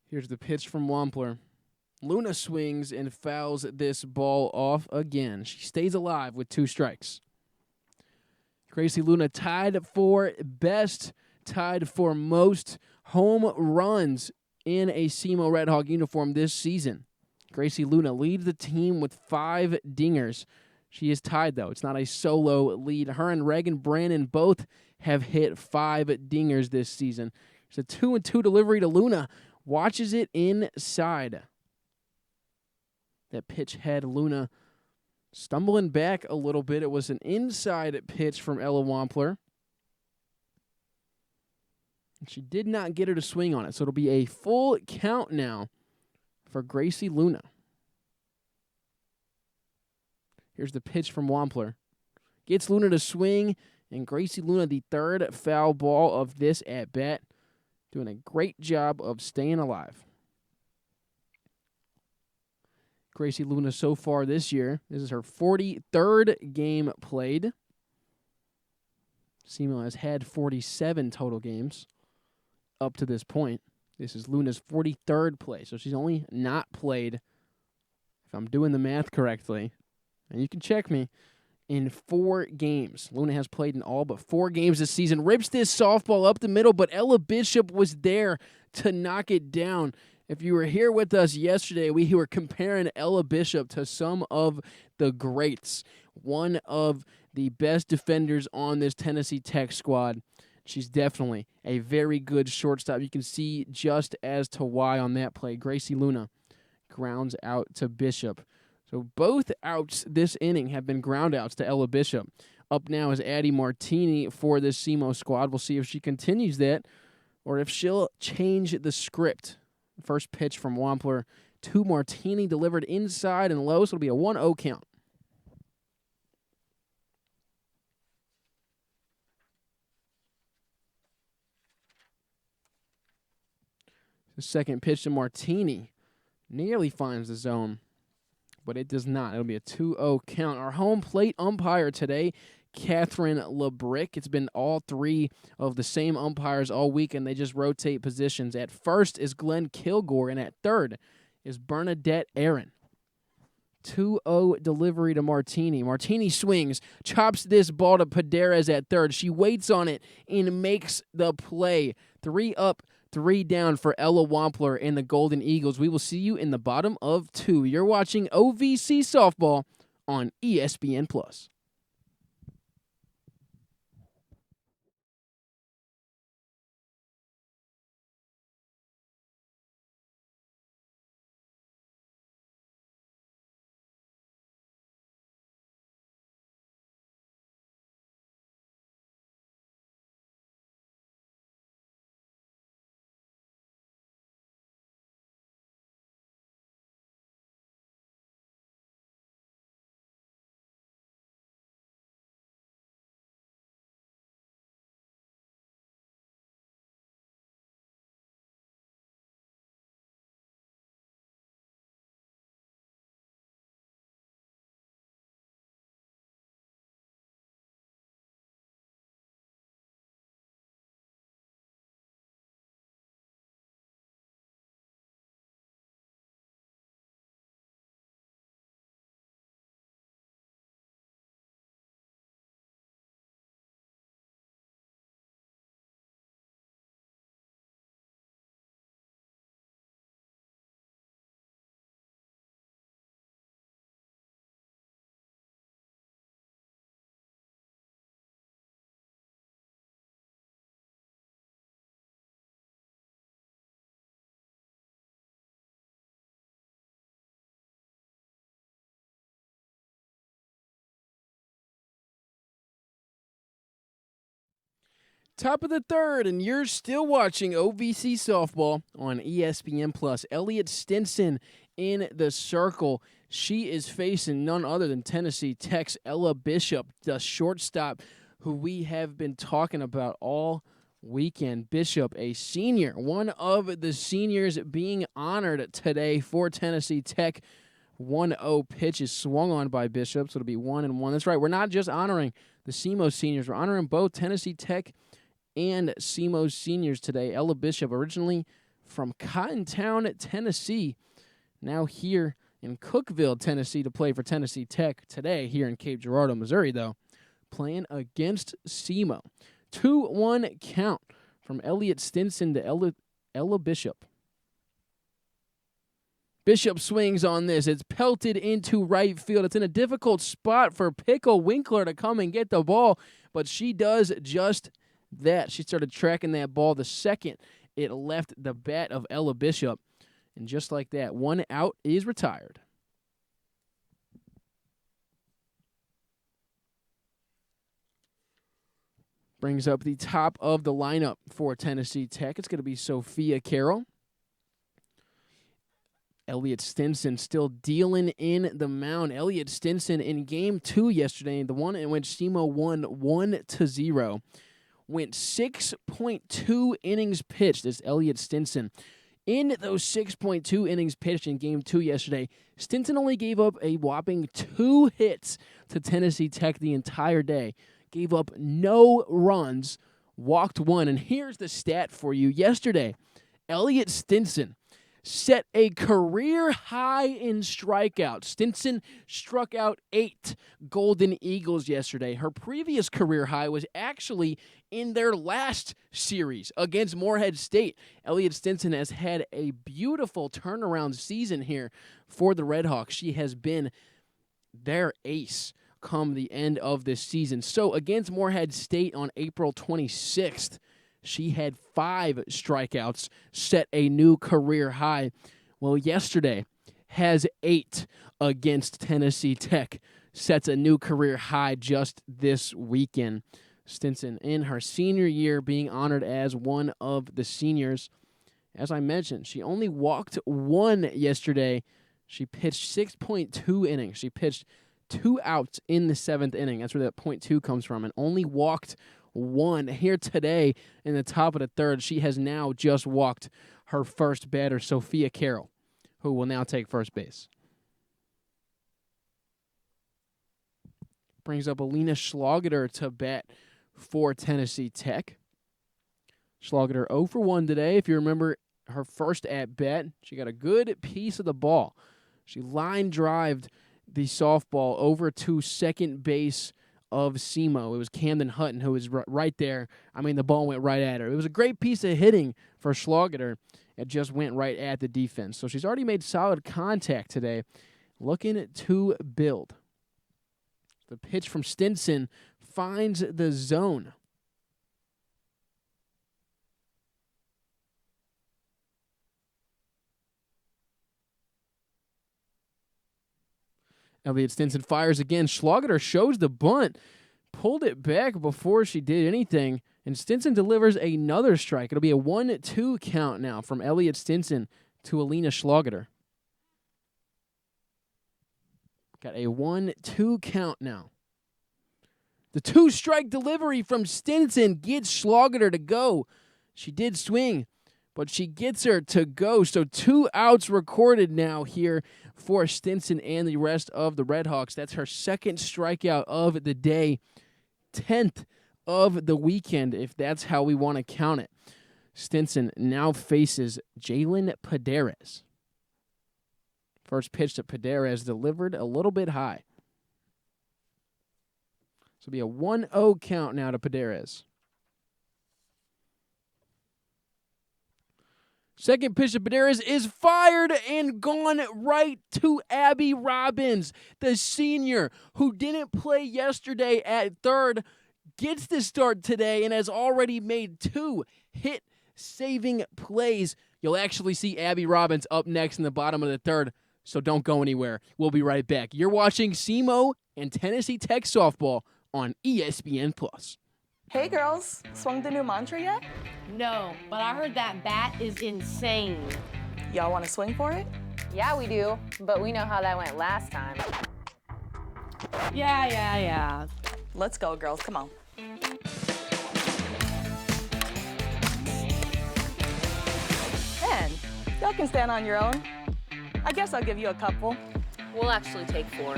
Here's the pitch from Wampler. Luna swings and fouls this ball off again. She stays alive with 2 strikes. Gracie Luna tied for best, tied for most home runs in a SEMO Red Hawk uniform this season. Gracie Luna leads the team with 5 dingers. She is tied, though. It's not a solo lead. Her and Reagan Brandon both have hit 5 dingers this season. It's a 2-2 delivery to Luna. Watches it inside. That pitch had Luna stumbling back a little bit. It was an inside pitch from Ella Wampler. And she did not get her to swing on it, so it'll be a full count now for Gracie Luna. Here's the pitch from Wampler. Gets Luna to swing, and Gracie Luna, the 3rd foul ball of this at-bat, doing a great job of staying alive. Gracie Luna so far this year, this is her 43rd game played. SEMO has had 47 total games up to this point. This is Luna's 43rd play, so she's only not played, if I'm doing the math correctly, and you can check me, in 4 games. Luna has played in all but 4 games this season. Rips this softball up the middle, but Ella Bishop was there to knock it down. If you were here with us yesterday, we were comparing Ella Bishop to some of the greats, one of the best defenders on this Tennessee Tech squad. She's definitely a very good shortstop. You can see just as to why on that play. Gracie Luna grounds out to Bishop. So both outs this inning have been ground outs to Ella Bishop. Up now is Addie Martini for the SEMO squad. We'll see if she continues that or if she'll change the script. First pitch from Wampler to Martini, delivered inside and low, so it'll be a 1-0 count. The second pitch to Martini nearly finds the zone, but it does not. It'll be a 2-0 count. Our home plate umpire today, Catherine LeBrick. It's been all 3 of the same umpires all week, and they just rotate positions. At first is Glenn Kilgore, and at third is Bernadette Aaron. 2-0 delivery to Martini. Martini swings, chops this ball to Paderes at third. She waits on it and makes the play. 3 up, 3 down for Ella Wampler and the Golden Eagles. We will see you in the bottom of 2. You're watching OVC Softball on ESPN+. Top of the third, and you're still watching OVC Softball on ESPN+. Elliott Stinson in the circle. She is facing none other than Tennessee Tech's Ella Bishop, the shortstop who we have been talking about all weekend. Bishop, a senior, one of the seniors being honored today for Tennessee Tech. 1-0 pitch is swung on by Bishop, so it'll be 1-1. That's right, we're not just honoring the SEMO seniors, we're honoring both Tennessee Tech and SEMO seniors today. Ella Bishop, originally from Cottontown, Tennessee, now here in Cookeville, Tennessee, to play for Tennessee Tech. Today, here in Cape Girardeau, Missouri, though, playing against SEMO. 2-1 count from Elliott Stinson to Ella Bishop. Bishop swings on this. It's pelted into right field. It's in a difficult spot for Pickle Winkler to come and get the ball, but she does just that. She started tracking that ball the second it left the bat of Ella Bishop. And just like that, 1 out is retired. Brings up the top of the lineup for Tennessee Tech. It's going to be Sophia Carroll. Elliott Stinson still dealing in the mound. Elliott Stinson in Game 2 yesterday, the one in which SEMO won 1-0. Went 6.2 innings pitched. This Elliott Stinson. In those 6.2 innings pitched in Game 2 yesterday, Stinson only gave up a whopping 2 hits to Tennessee Tech the entire day. Gave up no runs, walked 1. And here's the stat for you. Yesterday, Elliott Stinson set a career high in strikeouts. Stinson struck out 8 Golden Eagles yesterday. Her previous career high was actually in their last series against Morehead State. Elliott Stinson has had a beautiful turnaround season here for the Redhawks. She has been their ace come the end of this season. So against Morehead State on April 26th, she had 5 strikeouts, set a new career high. Well, yesterday has 8 against Tennessee Tech, sets a new career high just this weekend. Stinson, in her senior year, being honored as one of the seniors. As I mentioned, she only walked 1 yesterday. She pitched 6.2 innings. She pitched 2 outs in the 7th inning. That's where that .2 comes from, and only walked 1 here today in the top of the 3rd. She has now just walked her first batter, Sophia Carroll, who will now take first base. Brings up Alina Schlageter to bat for Tennessee Tech. Schlageter 0 for 1 today. If you remember her first at-bat, she got a good piece of the ball. She line-drived the softball over to second base of SEMO. It was Camden Hutton who was right there. I mean, the ball went right at her. It was a great piece of hitting for Schlageter. It just went right at the defense. So she's already made solid contact today. Looking to build. The pitch from Stinson finds the zone. Elliott Stinson fires again. Schlageter shows the bunt, pulled it back before she did anything, and Stinson delivers another strike. It'll be a 1-2 count now from Elliott Stinson to Alina Schlageter. Got a 1-2 count now. The 2-strike delivery from Stinson gets Schlageter to go. She did swing, but she gets her to go. So 2 outs recorded now here for Stinson and the rest of the Redhawks. That's her 2nd strikeout of the day, 10th of the weekend, if that's how we want to count it. Stinson now faces Jalen Paderes. First pitch to Paderes delivered a little bit high. So it'll be a 1-0 count now to Paderes. Second pitch to Paderes is fired and gone right to Abby Robbins, the senior who didn't play yesterday at third, gets the start today and has already made 2 hit-saving plays. You'll actually see Abby Robbins up next in the bottom of the 3rd, so don't go anywhere. We'll be right back. You're watching SEMO and Tennessee Tech softball on ESPN+. Hey girls, swung the new mantra yet? No, but I heard that bat is insane. Y'all want to swing for it? Yeah, we do, but we know how that went last time. Yeah. Let's go, girls, come on. Man, y'all can stand on your own. I guess I'll give you a couple. We'll actually take 4.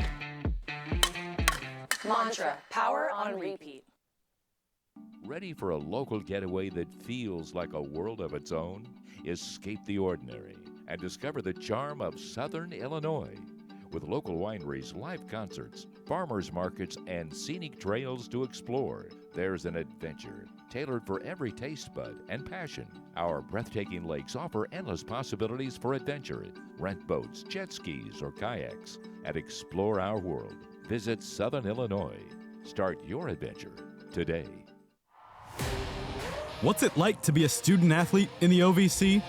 Mantra, power on repeat. Ready for a local getaway that feels like a world of its own? Escape the ordinary and discover the charm of Southern Illinois. With local wineries, live concerts, farmers markets, and scenic trails to explore, there's an adventure tailored for every taste bud and passion. Our breathtaking lakes offer endless possibilities for adventure. Rent boats, jet skis, or kayaks, and explore our world. Visit Southern Illinois. Start your adventure today. What's it like to be a student athlete in the OVC?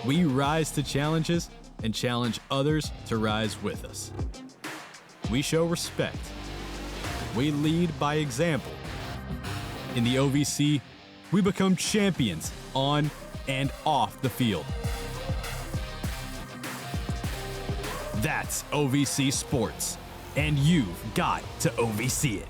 We rise to challenges and challenge others to rise with us. We show respect. We lead by example. In the OVC, we become champions on and off the field. That's OVC Sports, and you've got to OVC it.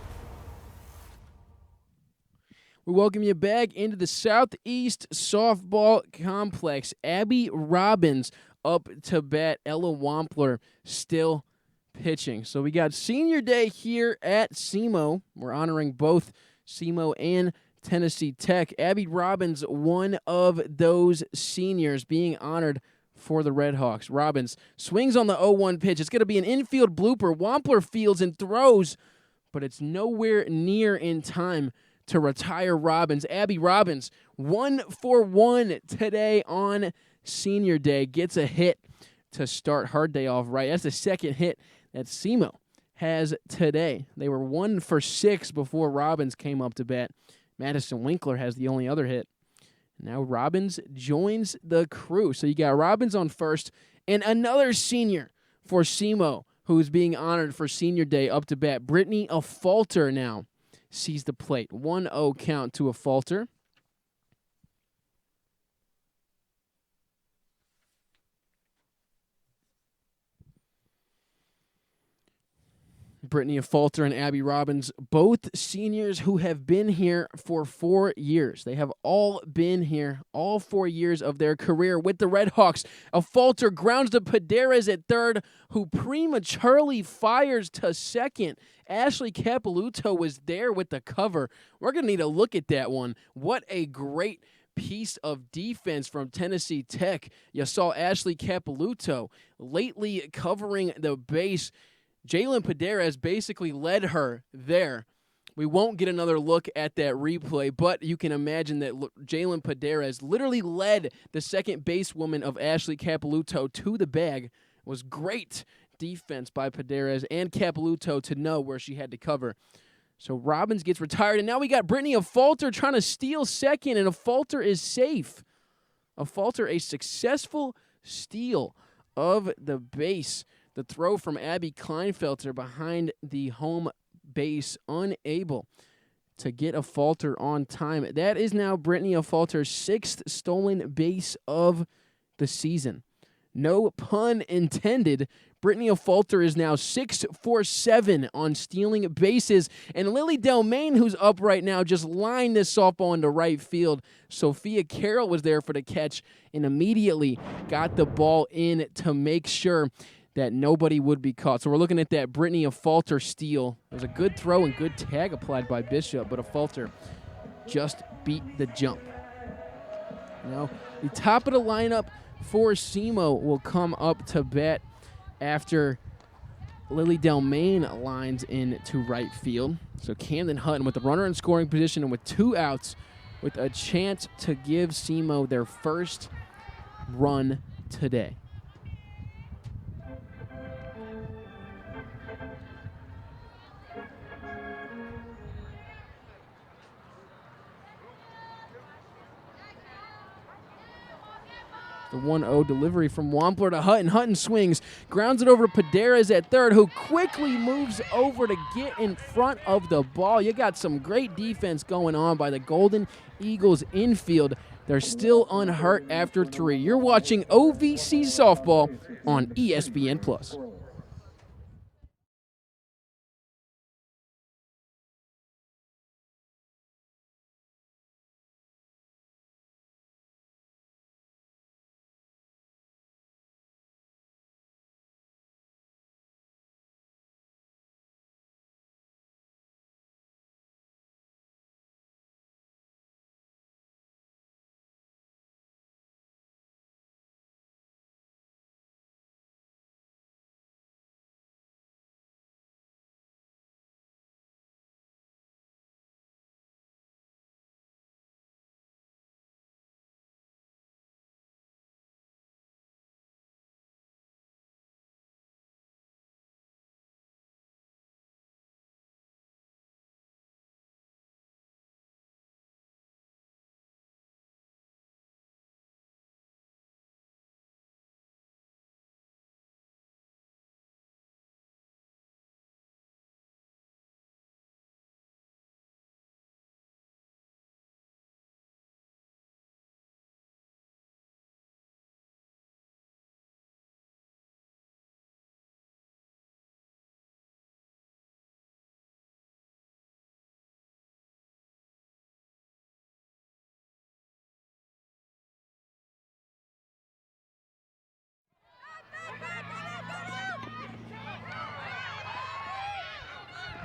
We welcome you back into the Southeast Softball Complex. Abby Robbins up to bat. Ella Wampler still pitching. So we got Senior Day here at SEMO. We're honoring both SEMO and Tennessee Tech. Abby Robbins, one of those seniors being honored for the Red Hawks. Robbins swings on the 0-1 pitch. It's going to be an infield blooper. Wampler fields and throws, but it's nowhere near in time to retire Robbins. Abby Robbins, 1 for 1 today on Senior Day. Gets a hit to start her day off right. That's the second hit that SEMO has today. They were 1 for 6 before Robbins came up to bat. Madison Winkler has the only other hit. Now Robbins joins the crew. So you got Robbins on first and another senior for SEMO who's being honored for Senior Day up to bat. Brittany Afalter now sees the plate. 1-0 count to Afalter. Brittany Afalter and Abby Robbins, both seniors who have been here for 4 years. They have all been here all 4 years of their career with the Red Hawks. Afalter grounds to Paderes at third, who prematurely fires to second. Ashley Capiluto was there with the cover. We're going to need to look at that one. What a great piece of defense from Tennessee Tech. You saw Ashley Capiluto lately covering the base. Jalen Paderes basically led her there. We won't get another look at that replay, but you can imagine that Jalen Paderes literally led the second basewoman of Ashley Capiluto to the bag. It was great defense by Paderes and Capiluto to know where she had to cover. So Robbins gets retired, and now we got Brittany Afalter trying to steal second, and Afalter is safe. Afalter, a successful steal of the base. The throw from Abby Kleinfelter behind the home base, unable to get Afalter on time. That is now Brittany Afalter's 6th stolen base of the season. No pun intended. Brittany Afalter is now 6 for 7 on stealing bases. And Lily Delmain, who's up right now, just lined this softball into right field. Sophia Carroll was there for the catch and immediately got the ball in to make sure that nobody would be caught. So we're looking at that Brittany Afalter steal. It was a good throw and good tag applied by Bishop, but Afalter just beat the jump. Now, the top of the lineup for SEMO will come up to bat after Lily Delmain lines into right field. So Camden Hutton with the runner in scoring position and with 2 outs with a chance to give SEMO their first run today. The 1-0 delivery from Wampler to Hutton. Hutton swings, grounds it over to Paderes at third, who quickly moves over to get in front of the ball. You got some great defense going on by the Golden Eagles infield. They're still unhurt after 3. You're watching OVC Softball on ESPN+.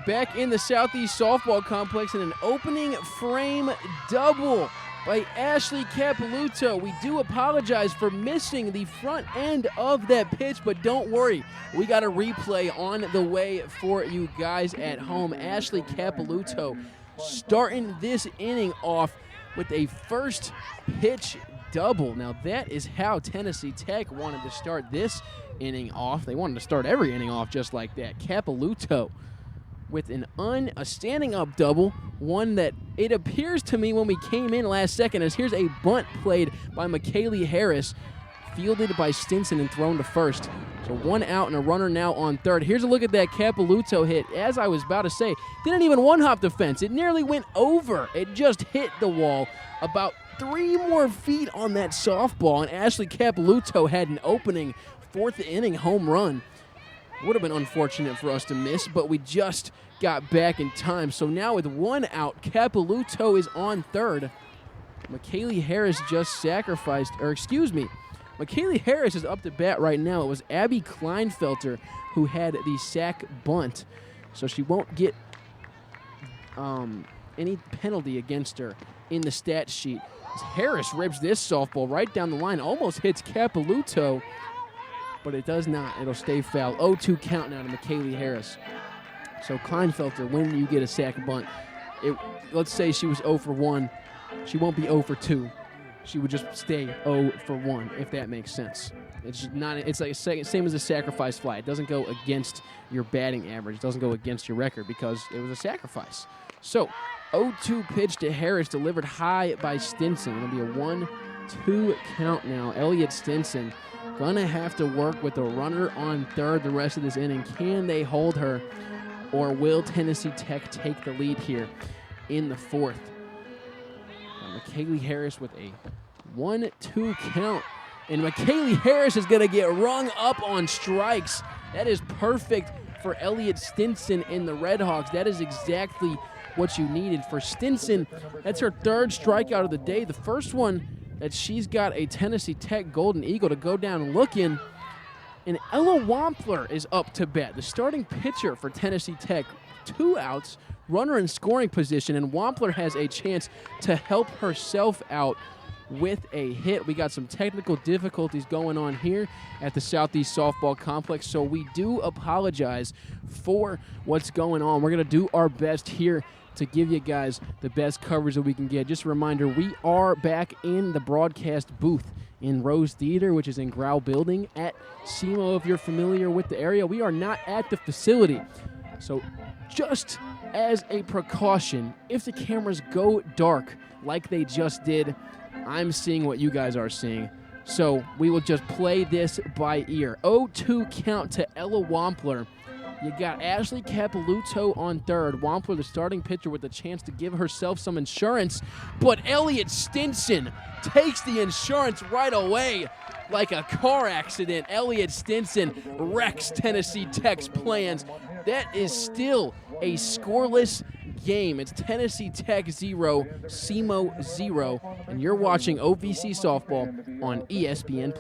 back in the Southeast Softball Complex in an opening frame double by Ashley Capilouto. We do apologize for missing the front end of that pitch, but don't worry. We got a replay on the way for you guys at home. Ashley Capilouto starting this inning off with a first pitch double. Now that is how Tennessee Tech wanted to start this inning off. They wanted to start every inning off just like that. Capilouto with a standing up double, one that it appears to me when we came in last second, as here's a bunt played by McKaylee Harris, fielded by Stinson and thrown to first. So 1 out and a runner now on third. Here's a look at that Capilouto hit. As I was about to say, didn't even one-hop the fence. It nearly went over. It just hit the wall about 3 more feet on that softball, and Ashley Capilouto had an opening 4th inning home run. Would have been unfortunate for us to miss, but we just got back in time. So now with 1 out, Capilouto is on third. McKaylee Harris just sacrificed, McKaylee Harris is up to bat right now. It was Abby Kleinfelter who had the sac bunt, so she won't get any penalty against her in the stat sheet. Harris ribs this softball right down the line, almost hits Capilouto, but it does not. It'll stay foul. 0-2 count now to McKaylee Harris. So Kleinfelter, when you get a sac bunt, let's say she was 0 for 1, she won't be 0 for 2. She would just stay 0 for 1, if that makes sense. It's not. It's like same as a sacrifice fly. It doesn't go against your batting average. It doesn't go against your record because it was a sacrifice. So 0-2 pitch to Harris, delivered high by Stinson. It'll be a 1-2 count now. Elliott Stinson gonna have to work with a runner on third the rest of this inning. Can they hold her, or will Tennessee Tech take the lead here in the 4th? McKaylee Harris with a 1-2 count. And McKaylee Harris is going to get rung up on strikes. That is perfect for Elliott Stinson and the Redhawks. That is exactly what you needed for Stinson. That's her 3rd strikeout of the day. The first one that she's got a Tennessee Tech Golden Eagle to go down looking. And Ella Wampler is up to bat, the starting pitcher for Tennessee Tech. 2 outs, runner in scoring position, and Wampler has a chance to help herself out with a hit. We got some technical difficulties going on here at the Southeast Softball Complex, so we do apologize for what's going on. We're going to do our best here to give you guys the best coverage that we can get. Just a reminder, we are back in the broadcast booth in Rose Theater, which is in Grau Building at SEMO, if you're familiar with the area. We are not at the facility. So just as a precaution, if the cameras go dark like they just did, I'm seeing what you guys are seeing. So we will just play this by ear. 0-2 count to Ella Wampler. You got Ashley Capilouto on third. Wampler, the starting pitcher, with a chance to give herself some insurance. But Elliott Stinson takes the insurance right away like a car accident. Elliott Stinson wrecks Tennessee Tech's plans. That is still a scoreless game. It's Tennessee Tech 0, SEMO 0, and you're watching OVC Softball on ESPN+.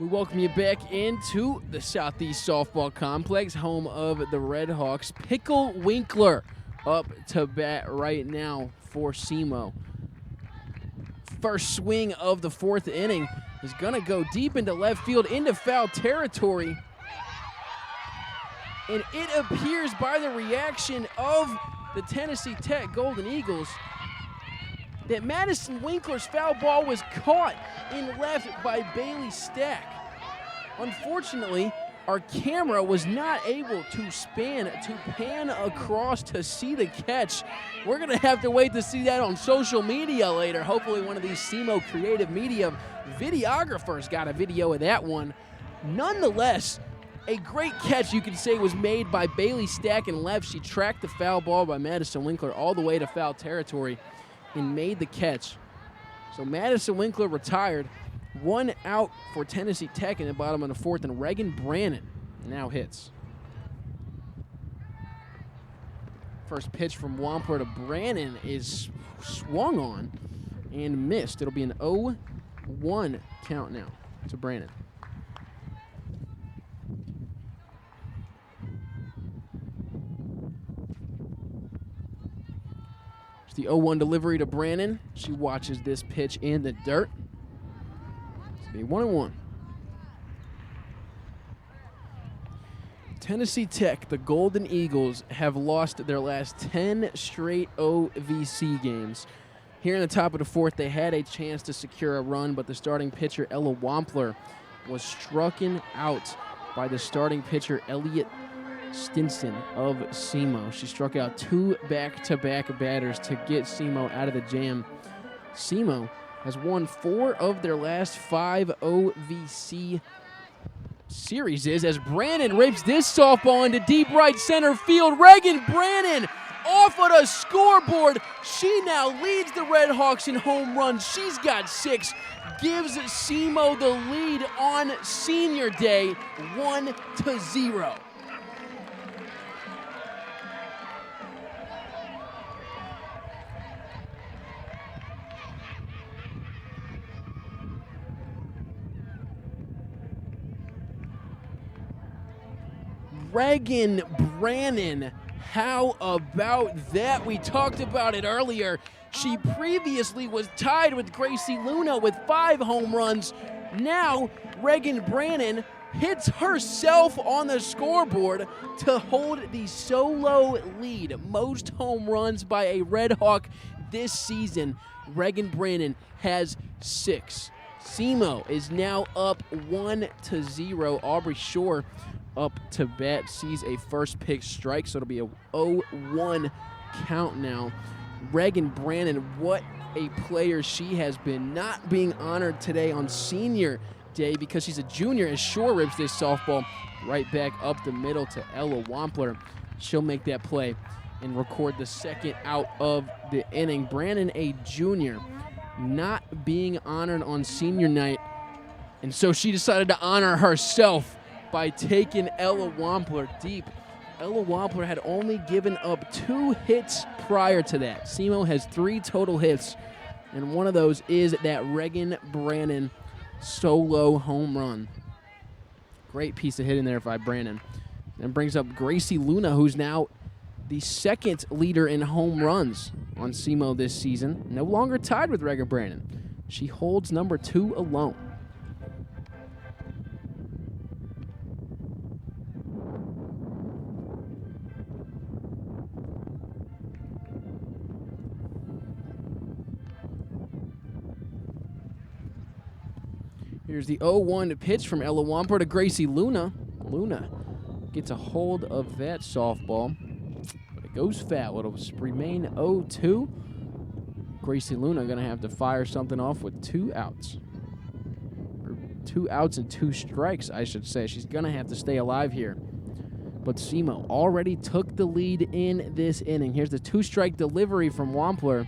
We welcome you back into the Southeast Softball Complex, home of the Red Hawks. Pickle Winkler up to bat right now for SEMO. First swing of the fourth inning is going to go deep into left field, into foul territory. And it appears by the reaction of the Tennessee Tech Golden Eagles that Madison Winkler's foul ball was caught in left by Bailey Stack. Unfortunately, our camera was not able to pan across to see the catch. We're going to have to wait to see that on social media later. Hopefully one of these SEMO creative media videographers got a video of that one. Nonetheless, a great catch, you could say, was made by Bailey Stack in left. She tracked the foul ball by Madison Winkler all the way to foul territory and made the catch. So Madison Winkler retired. 1 out for Tennessee Tech in the bottom of the fourth, and Reagan Brannon now hits. First pitch from Wampler to Brannon is swung on and missed. It'll be an 0-1 count now to Brannon. The 0-1 delivery to Brannon. She watches this pitch in the dirt. It's going to be 1-1. Tennessee Tech, the Golden Eagles, have lost their last 10 straight OVC games. Here in the top of the fourth, they had a chance to secure a run, but the starting pitcher, Ella Wampler, was strucken out by the starting pitcher, Elliott Stinson of SEMO. She struck out 2 back-to-back batters to get SEMO out of the jam. SEMO has won 4 of their last 5 OVC series as Brannon rips this softball into deep right center field. Reagan Brannon off of the scoreboard. She now leads the Red Hawks in home runs. She's got 6. Gives SEMO the lead on senior day, 1-0. Reagan Brannon, how about that? We talked about it earlier. She previously was tied with Gracie Luna with 5 home runs. Now, Reagan Brannon hits herself on the scoreboard to hold the solo lead. Most home runs by a Red Hawk this season. Reagan Brannon has 6. SEMO is now up 1-0. Aubrey Shore up to bat, sees a first pitch strike, so it'll be a 0-1 count now. Reagan Brannon, what a player she has been, not being honored today on senior day because she's a junior, as Shore rips this softball right back up the middle to Ella Wampler. She'll make that play and record the second out of the inning. Brannon, a junior, not being honored on senior night, and so she decided to honor herself by taking Ella Wampler deep. Ella Wampler had only given up 2 hits prior to that. SEMO has 3 total hits, and one of those is that Reagan Brannon solo home run. Great piece of hitting there by Brannon. And brings up Gracie Luna, who's now the second leader in home runs on SEMO this season. No longer tied with Reagan Brannon. She holds number 2 alone. Here's the 0-1 pitch from Ella Wampler to Gracie Luna. Luna gets a hold of that softball, but it goes foul. It'll remain 0-2. Gracie Luna going to have to fire something off with 2 outs. Or 2 outs and 2 strikes, I should say. She's going to have to stay alive here. But SEMO already took the lead in this inning. Here's the 2-strike delivery from Wampler.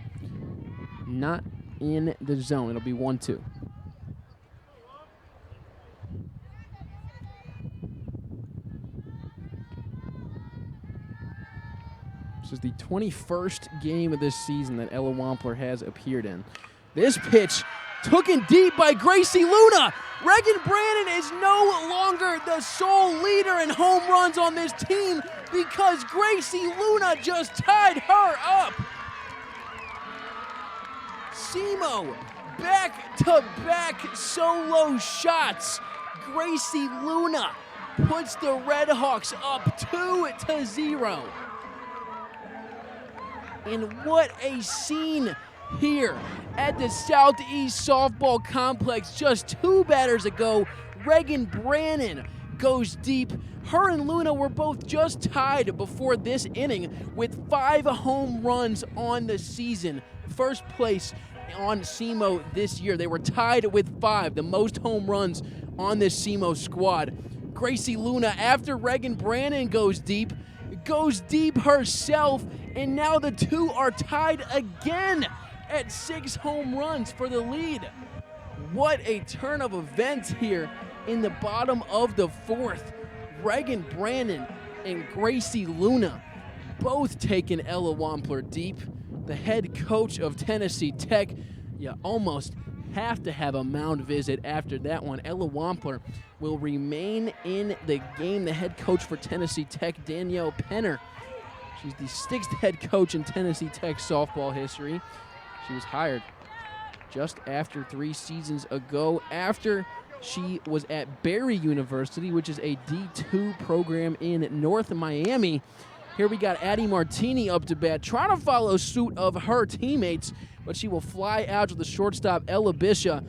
Not in the zone. It'll be 1-2. This is the 21st game of this season that Ella Wampler has appeared in. This pitch taken deep by Gracie Luna. Reagan Brannon is no longer the sole leader in home runs on this team because Gracie Luna just tied her up. SEMO, back-to-back solo shots. Gracie Luna puts the Red Hawks up 2-0. And what a scene here at the Southeast Softball Complex. Just 2 batters ago, Reagan Brannon goes deep. Her and Luna were both just tied before this inning with 5 home runs on the season. First place on SEMO this year. They were tied with 5, the most home runs on this SEMO squad. Gracie Luna, after Reagan Brannon goes deep herself, and now the two are tied again at 6 home runs for the lead. What a turn of events here in the bottom of the 4th. Reagan Brannon and Gracie Luna both taking Ella Wampler deep. The head coach of Tennessee Tech, you almost have to have a mound visit after that one. Ella Wampler will remain in the game. The head coach for Tennessee Tech, Danielle Penner. She's the 6th head coach in Tennessee Tech softball history. She was hired just after 3 seasons ago, after she was at Barry University, which is a D2 program in North Miami. Here we got Addie Martini up to bat, trying to follow suit of her teammates, but she will fly out to the shortstop, Ella Bisha.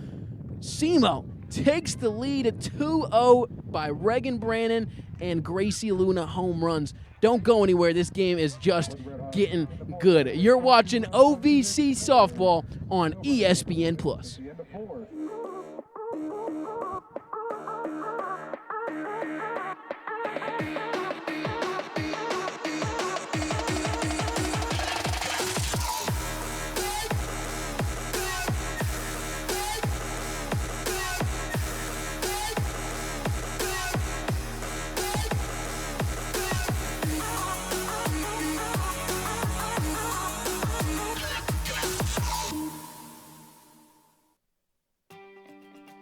SEMO takes the lead at 2-0 by Reagan Brannon and Gracie Luna home runs. Don't go anywhere. This game is just getting good. You're watching OVC Softball on ESPN+.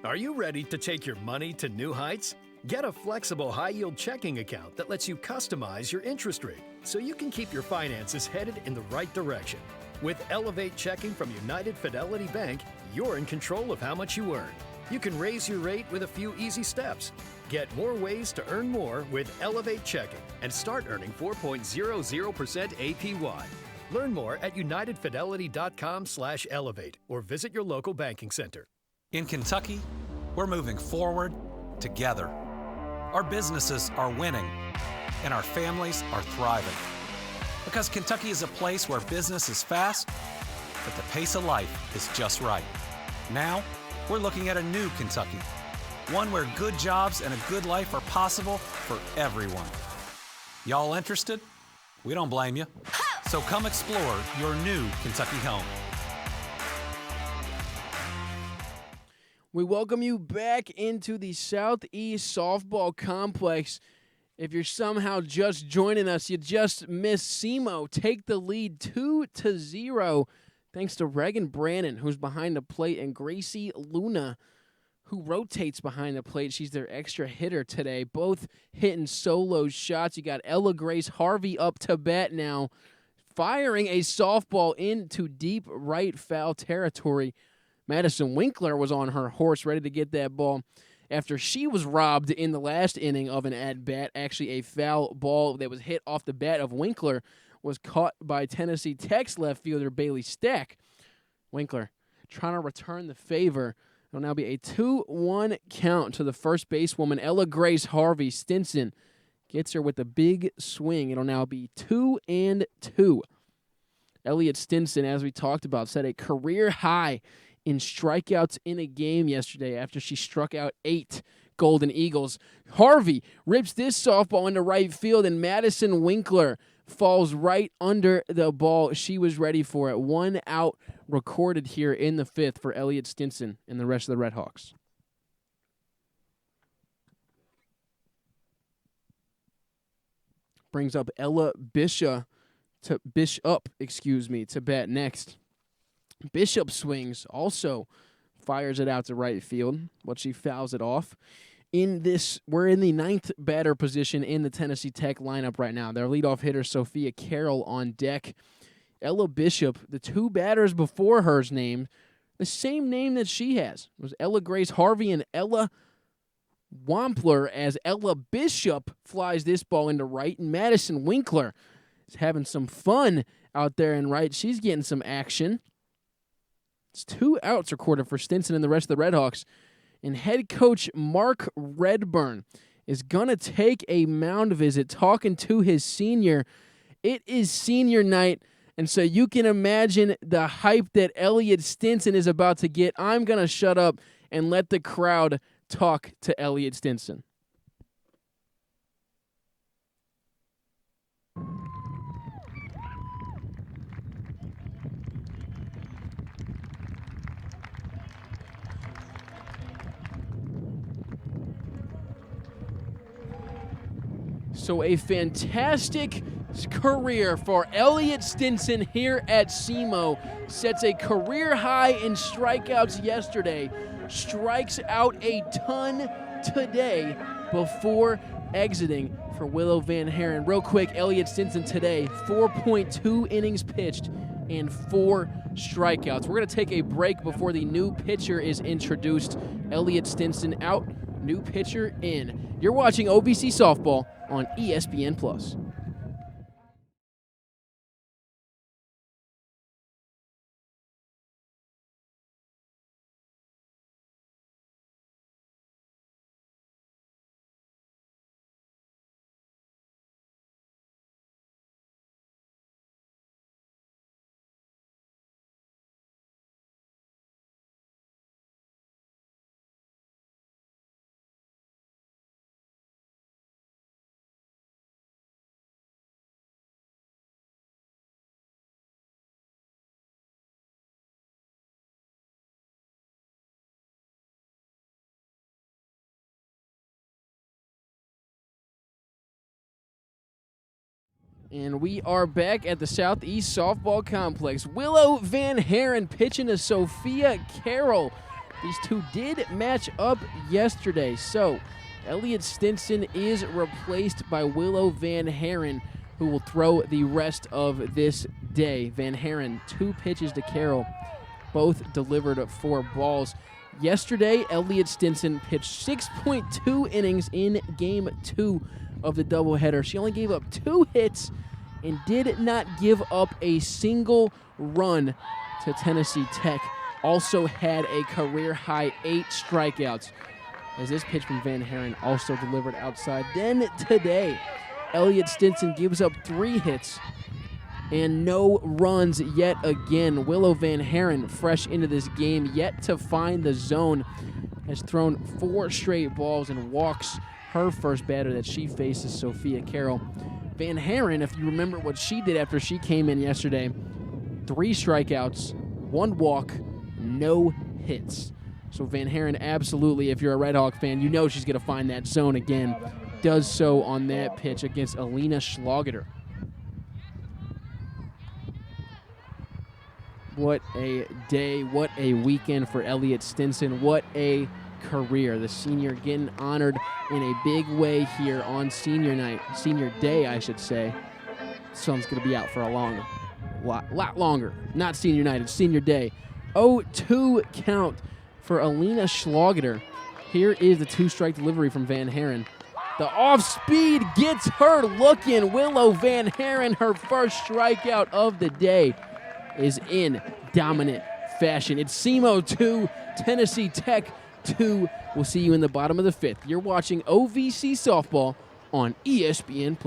Are you ready to take your money to new heights? Get a flexible high-yield checking account that lets you customize your interest rate so you can keep your finances headed in the right direction. With Elevate Checking from United Fidelity Bank, you're in control of how much you earn. You can raise your rate with a few easy steps. Get more ways to earn more with Elevate Checking and start earning 4.00% APY. Learn more at unitedfidelity.com/elevate or visit your local banking center. In Kentucky, we're moving forward together. Our businesses are winning, and our families are thriving. Because Kentucky is a place where business is fast, but the pace of life is just right. Now, we're looking at a new Kentucky, one where good jobs and a good life are possible for everyone. Y'all interested? We don't blame you. So come explore your new Kentucky home. We welcome you back into the Southeast Softball Complex. If you're somehow just joining us, you just missed SEMO take the lead 2-0 thanks to Reagan Brannon, who's behind the plate, and Gracie Luna, who rotates behind the plate. She's their extra hitter today, both hitting solo shots. You got Ella Grace Harvey up to bat now, firing a softball into deep right foul territory. Madison Winkler was on her horse, ready to get that ball after she was robbed in the last inning of an at-bat. Actually, a foul ball that was hit off the bat of Winkler was caught by Tennessee Tech's left fielder Bailey Stack. Winkler trying to return the favor. It'll now be a 2-1 count to the first basewoman, Ella Grace Harvey. Stinson gets her with a big swing. It'll now be 2-2. Elliot Stinson, as we talked about, set a career high in strikeouts in a game yesterday after she struck out 8 Golden Eagles. Harvey rips this softball into right field, and Madison Winkler falls right under the ball. She was ready for it. 1 out recorded here in the 5th for Elliot Stinson and the rest of the Red Hawks. Brings up Ella Bishop to bat next. Bishop swings also fires it out to right field, but she fouls it off. We're in the 9th batter position in the Tennessee Tech lineup right now. Their leadoff hitter, Sophia Carroll, on deck. Ella Bishop, the 2 batters before her's name, the same name that she has. It was Ella Grace Harvey and Ella Wampler, as Ella Bishop flies this ball into right, and Madison Winkler is having some fun out there in right. She's getting some action. It's 2 outs recorded for Stinson and the rest of the Redhawks. And head coach Mark Redburn is going to take a mound visit talking to his senior. It is senior night, and so you can imagine the hype that Elliot Stinson is about to get. I'm going to shut up and let the crowd talk to Elliot Stinson. So a fantastic career for Elliot Stinson here at SEMO. Sets a career high in strikeouts yesterday. Strikes out a ton today before exiting for Willow Van Haren. Real quick, Elliot Stinson today, 4.2 innings pitched and 4 strikeouts. We're going to take a break before the new pitcher is introduced. Elliot Stinson out, new pitcher in. You're watching OVC Softball on ESPN+. And we are back at the Southeast Softball Complex. Willow Van Haren pitching to Sophia Carroll. These two did match up yesterday. So Elliot Stinson is replaced by Willow Van Haren, who will throw the rest of this day. Van Haren, 2 pitches to Carroll, both delivered 4 balls. Yesterday, Elliot Stinson pitched 6.2 innings in Game 2 of the doubleheader. She only gave up 2 hits and did not give up a single run to Tennessee Tech. Also had a career-high 8 strikeouts, as this pitch from Van Haren also delivered outside. Then today, Elliot Stinson gives up 3 hits and no runs yet again. Willow Van Haren, fresh into this game, yet to find the zone, has thrown 4 straight balls and walks her first batter that she faces, Sophia Carroll. Van Haren, if you remember what she did after she came in yesterday, 3 strikeouts, 1 walk, no hits. So Van Haren, absolutely, if you're a Red Hawk fan, you know she's going to find that zone again. Does so on that pitch against Alina Schlageter. What a day, what a weekend for Elliot Stinson, what a career. The senior getting honored in a big way here on senior night, senior day, I should say. Sun's going to be out for a lot longer. Not senior night, it's senior day. 0-2 count for Alina Schlageter. Here is the 2-strike delivery from Van Haren. The off-speed gets her looking. Willow Van Haren, her first strikeout of the day, is in dominant fashion. It's SEMO 2, Tennessee Tech 2. We'll see you in the bottom of the 5th. You're watching OVC Softball on ESPN+.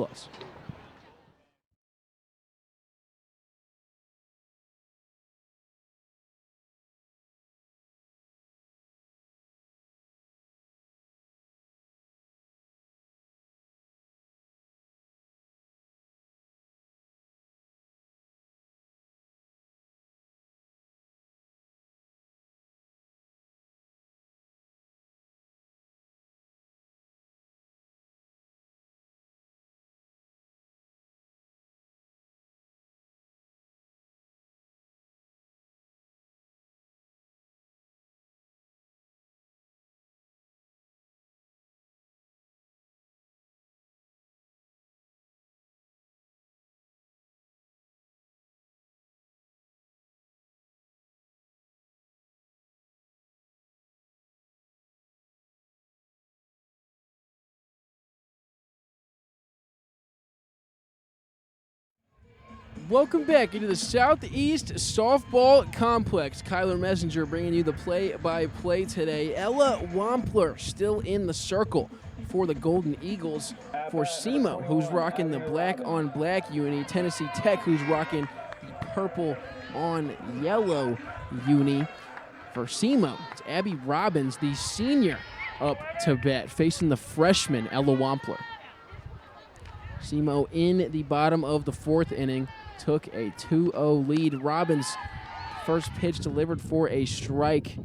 Welcome back into the Southeast Softball Complex. Kyler Messenger bringing you the play-by-play today. Ella Wampler still in the circle for the Golden Eagles. For SEMO, who's rocking the black-on-black uni. Tennessee Tech, who's rocking the purple-on-yellow uni. For SEMO, it's Abby Robbins, the senior, up to bat, facing the freshman, Ella Wampler. SEMO in the bottom of the fourth inning took a 2-0 lead. Robbins, first pitch delivered for a strike.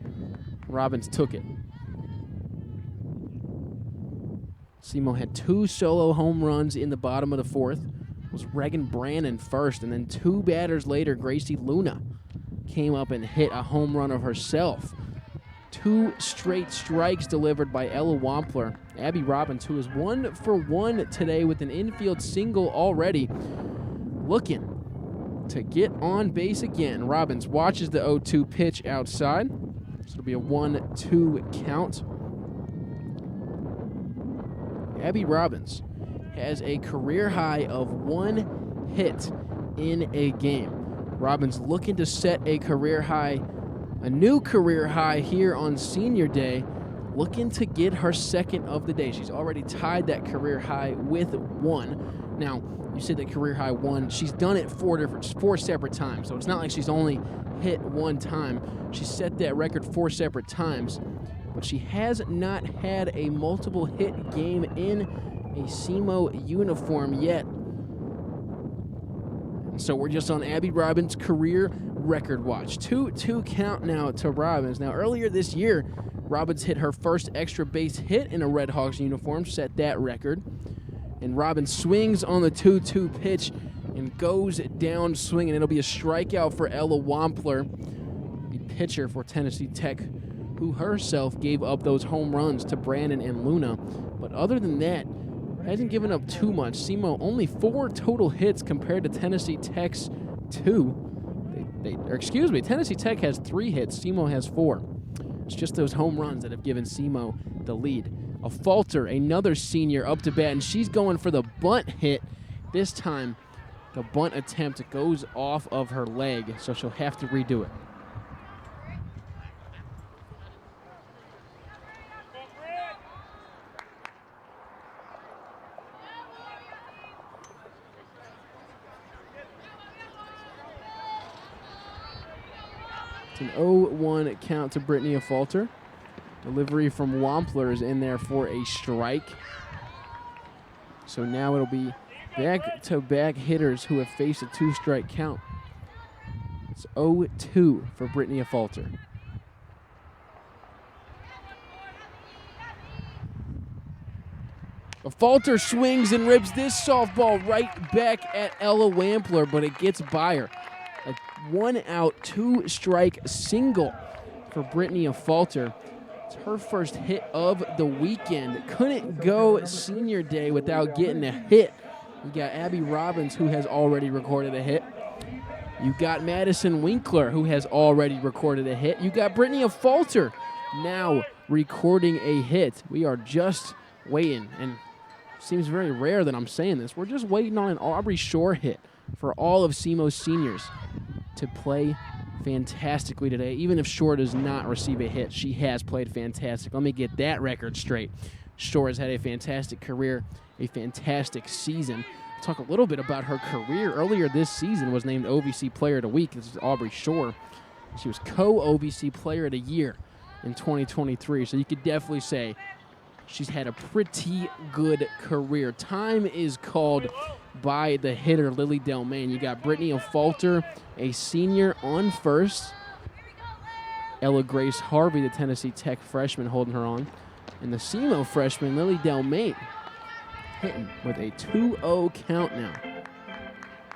Robbins took it. SEMO had 2 solo home runs in the bottom of the fourth. It was Reagan Brannon first, and then 2 batters later, Gracie Luna came up and hit a home run of herself. 2 straight strikes delivered by Ella Wampler. Abby Robbins, who is 1 for 1 today with an infield single already, looking to get on base again. Robbins watches the 0-2 pitch outside. So it'll be a 1-2 count. Abby Robbins has a career high of 1 hit in a game. Robbins looking to set a new career high here on Senior Day, looking to get her second of the day. She's already tied that career high with 1. Now, you said that career high 1. She's done it 4 separate times, so it's not like she's only hit 1 time. She set that record 4 separate times, but she has not had a multiple hit game in a SEMO uniform yet. So we're just on Abby Robbins' career record watch. 2-2 count now to Robbins. Now, earlier this year, Robbins hit her first extra base hit in a Red Hawks uniform, set that record. And Robbins swings on the 2-2 pitch and goes down swinging. It'll be a strikeout for Ella Wampler, the pitcher for Tennessee Tech, who herself gave up those home runs to Brandon and Luna. But other than that, hasn't given up too much. SEMO only 4 total hits compared to Tennessee Tech's 2. Tennessee Tech has 3 hits. SEMO has 4. It's just those home runs that have given SEMO the lead. A Falter, another senior, up to bat, and she's going for the bunt hit. This time, the bunt attempt goes off of her leg, so she'll have to redo it. It's an 0-1 count to Brittany Falter. Delivery from Wampler is in there for a strike. So now it'll be back-to-back hitters who have faced a 2-strike count. It's 0-2 for Brittany Falter. Falter swings and rips this softball right back at Ella Wampler, but it gets by her. A 1-out, 2-strike single for Brittany Falter. It's her first hit of the weekend. Couldn't go Senior Day without getting a hit. You got Abby Robbins, who has already recorded a hit. You got Madison Winkler, who has already recorded a hit. You got Brittany Falter now recording a hit. We are just waiting, and it seems very rare that I'm saying this. We're just waiting on an Aubrey Shore hit for all of SEMO's seniors to play fantastically today. Even if Shore does not receive a hit, she has played fantastic. Let me get that record straight. Shore has had a fantastic career, a fantastic season. Talk a little bit about her career. Earlier this season was named OVC Player of the Week. This is Aubrey Shore. She was co-OVC Player of the Year in 2023, so you could definitely say she's had a pretty good career. Time is called by the hitter, Lily Delmain. You got Brittany Falter, a senior, on first. Ella Grace Harvey, the Tennessee Tech freshman, holding her on. And the SEMO freshman, Lily Delmain, hitting with a 2-0 count now.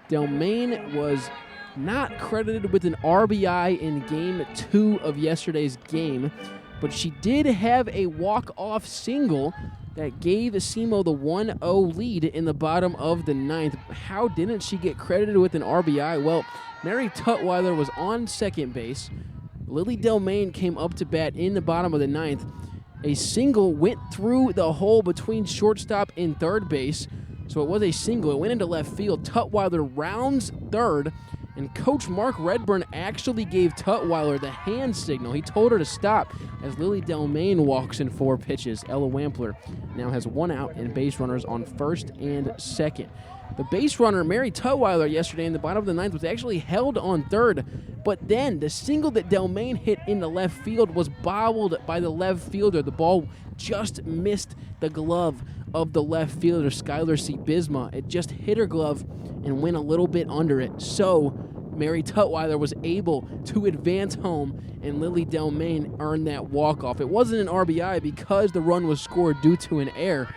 Delmain was not credited with an RBI in Game 2 of yesterday's game, but she did have a walk-off single that gave SEMO the 1-0 lead in the bottom of the ninth. How didn't she get credited with an RBI? Well, Mary Tutwiler was on second base. Lily Delmain came up to bat in the bottom of the ninth. A single went through the hole between shortstop and third base, So it was a single. It went into left field. Tutwiler rounds third, and Coach Mark Redburn actually gave Tutwiler the hand signal. He told her to stop as Lily Delmain walks in 4 pitches. Ella Wampler now has 1 out and base runners on first and second. The base runner, Mary Tutwiler, yesterday in the bottom of the 9th was actually held on third, but then the single that Delmain hit in the left field was bobbled by the left fielder. The ball just missed the glove of the left fielder, Skylar C. Bisma. It just hit her glove and went a little bit under it. So Mary Tutwiler was able to advance home, and Lily Delmain earned that walk-off. It wasn't an RBI because the run was scored due to an error.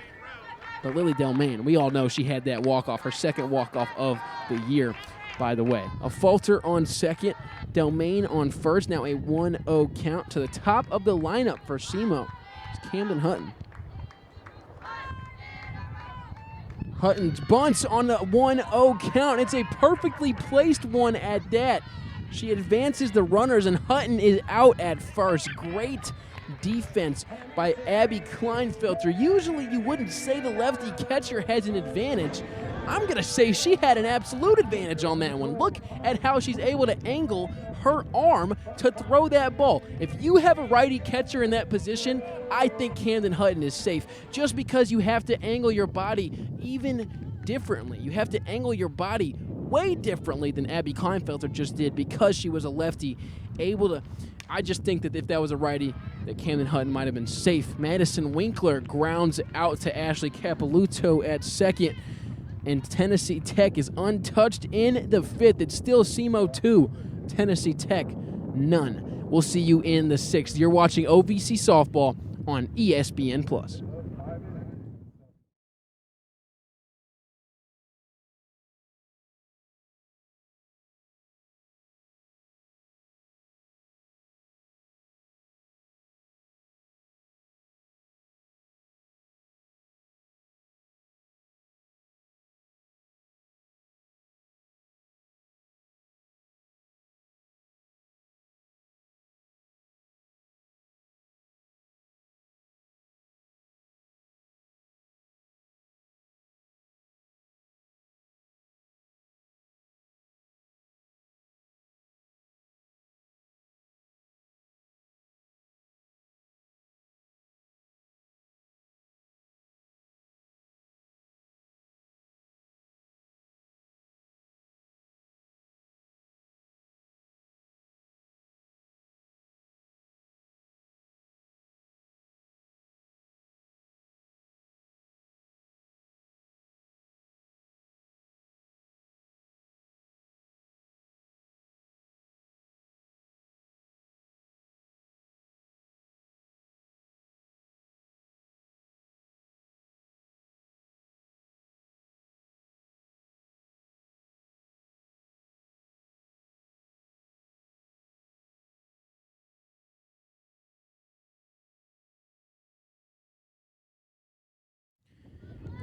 But Lily Delmain, we all know she had that walk-off, her second walk-off of the year, by the way. A Falter on second, Delmain on first. Now a 1-0 count. To the top of the lineup for SEMO. It's Camden Hutton. Hutton bunts on the 1-0 count. It's a perfectly placed one at that. She advances the runners, and Hutton is out at first. Great defense by Abby Kleinfelter. Usually you wouldn't say the lefty catcher has an advantage. I'm going to say she had an absolute advantage on that one. Look at how she's able to angle her arm to throw that ball. If you have a righty catcher in that position, I think Camden Hutton is safe, just because you have to angle your body even differently. You have to angle your body way differently than Abby Kleinfelter just did, because she was a lefty, able to. I just think that if that was a righty, that Camden Hutton might have been safe. Madison Winkler grounds out to Ashley Capiluto at second, and Tennessee Tech is untouched in the 5th. It's still SEMO 2, Tennessee Tech none. We'll see you in the 6th. You're watching OVC Softball on ESPN+.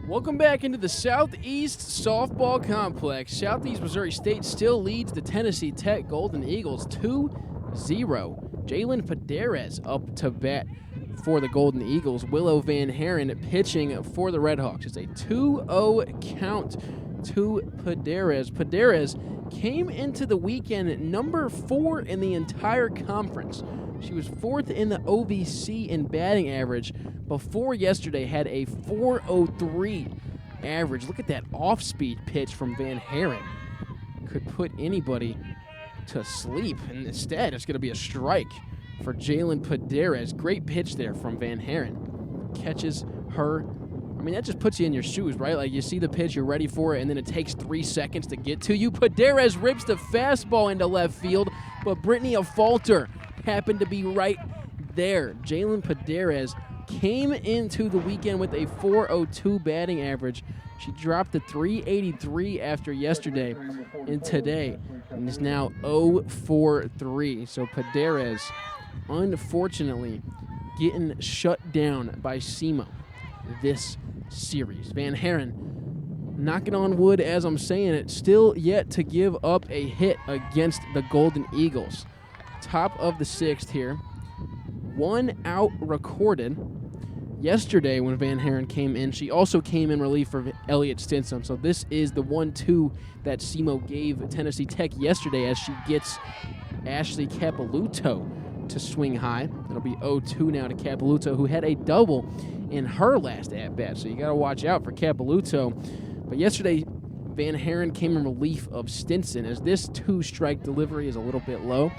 Welcome back into the Southeast Softball Complex. Southeast Missouri State still leads the Tennessee Tech Golden Eagles 2-0. Jalen Paderes up to bat for the Golden Eagles. Willow Van Haren pitching for the Redhawks. It's a 2-0 count to Paderes. Paderes came into the weekend number 4 in the entire conference. She was 4th in the OVC in batting average. Before yesterday, had a 4.03 average. Look at that off-speed pitch from Van Haren. Could put anybody to sleep. And instead, it's going to be a strike for Jalen Paderes. Great pitch there from Van Haren. Catches her. I mean, that just puts you in your shoes, right? Like, you see the pitch, you're ready for it, and then it takes 3 seconds to get to you. Paderes rips the fastball into left field, but Brittany Afalter happened to be right there. Jalen Paderes came into the weekend with a 4.02 batting average. She dropped to 383 after yesterday and today, and is now 0-for-3. So Paderes, unfortunately, getting shut down by SEMO this series. Van Haren, knocking on wood as I'm saying it, still yet to give up a hit against the Golden Eagles. Top of the 6th here. 1 out recorded. yesterday when Van Haren came in, she also came in relief for Elliott Stinson. So this is the 1-2 that SEMO gave Tennessee Tech yesterday as she gets Ashley Capilouto to swing high. It'll be 0-2 now to Capilouto, who had a double in her last at-bat. So you got to watch out for Capilouto. But yesterday, Van Haren came in relief of Stinson as this 2-strike delivery is a little bit low.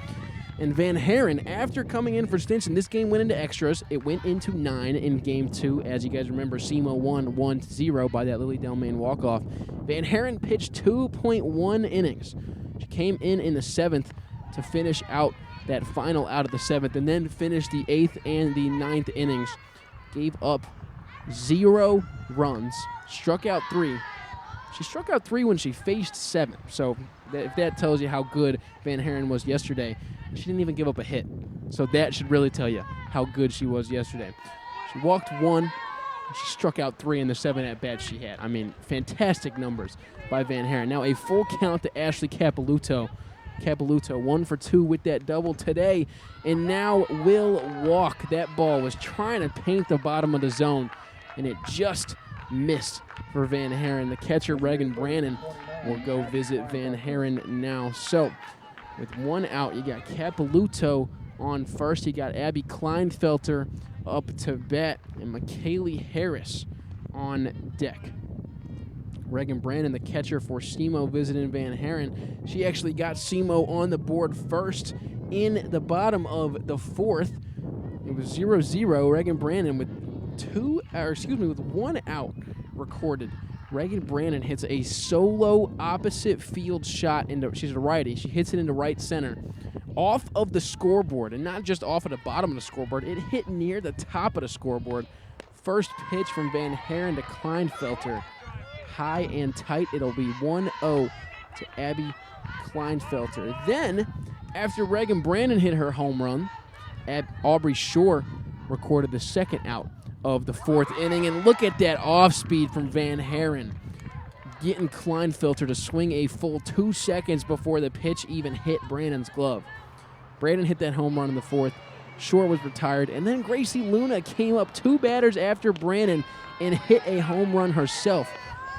And Van Haren, after coming in for Stinson, this game went into extras. It went into 9 in Game 2. As you guys remember, SEMO won 1-0 by that Lily Delmain walk-off. Van Haren pitched 2.1 innings. She came in the 7th to finish out that final out of the 7th, and then finished the 8th and the 9th innings. Gave up 0 runs, struck out 3. She struck out 3 when she faced 7. So if that tells you how good Van Haren was yesterday, she didn't even give up a hit. So that should really tell you how good she was yesterday. She walked 1. She struck out 3 in the 7 at-bats she had. I mean, fantastic numbers by Van Haren. Now a full count to Ashley Capilouto. Capilouto 1 for 2 with that double today, and now will walk. That ball was trying to paint the bottom of the zone, and it just missed for Van Haren. The catcher, Regan Brannon, will go visit Van Haren now. So with 1 out, you got Capilouto on first. You got Abby Kleinfelter up to bat, and McKaylee Harris on deck. Regan Brannon, the catcher for SEMO, visiting Van Haren. She actually got SEMO on the board first in the bottom of the 4th. It was 0-0. Regan Brannon with 1 out recorded. Regan Brannon hits a solo opposite field shot she's a righty. She hits it into right center off of the scoreboard, and not just off of the bottom of the scoreboard. It hit near the top of the scoreboard. First pitch from Van Haren to Kleinfelter. High and tight. It'll be 1-0 to Abby Kleinfelter. Then, after Regan Brannon hit her home run, Aubrey Shore recorded the 2nd out of the 4th inning. And look at that off-speed from Van Haren, getting Kleinfelter to swing a full 2 seconds before the pitch even hit Brannon's glove. Brannon hit that home run in the 4th. Shore was retired. And then Gracie Luna came up 2 batters after Brannon and hit a home run herself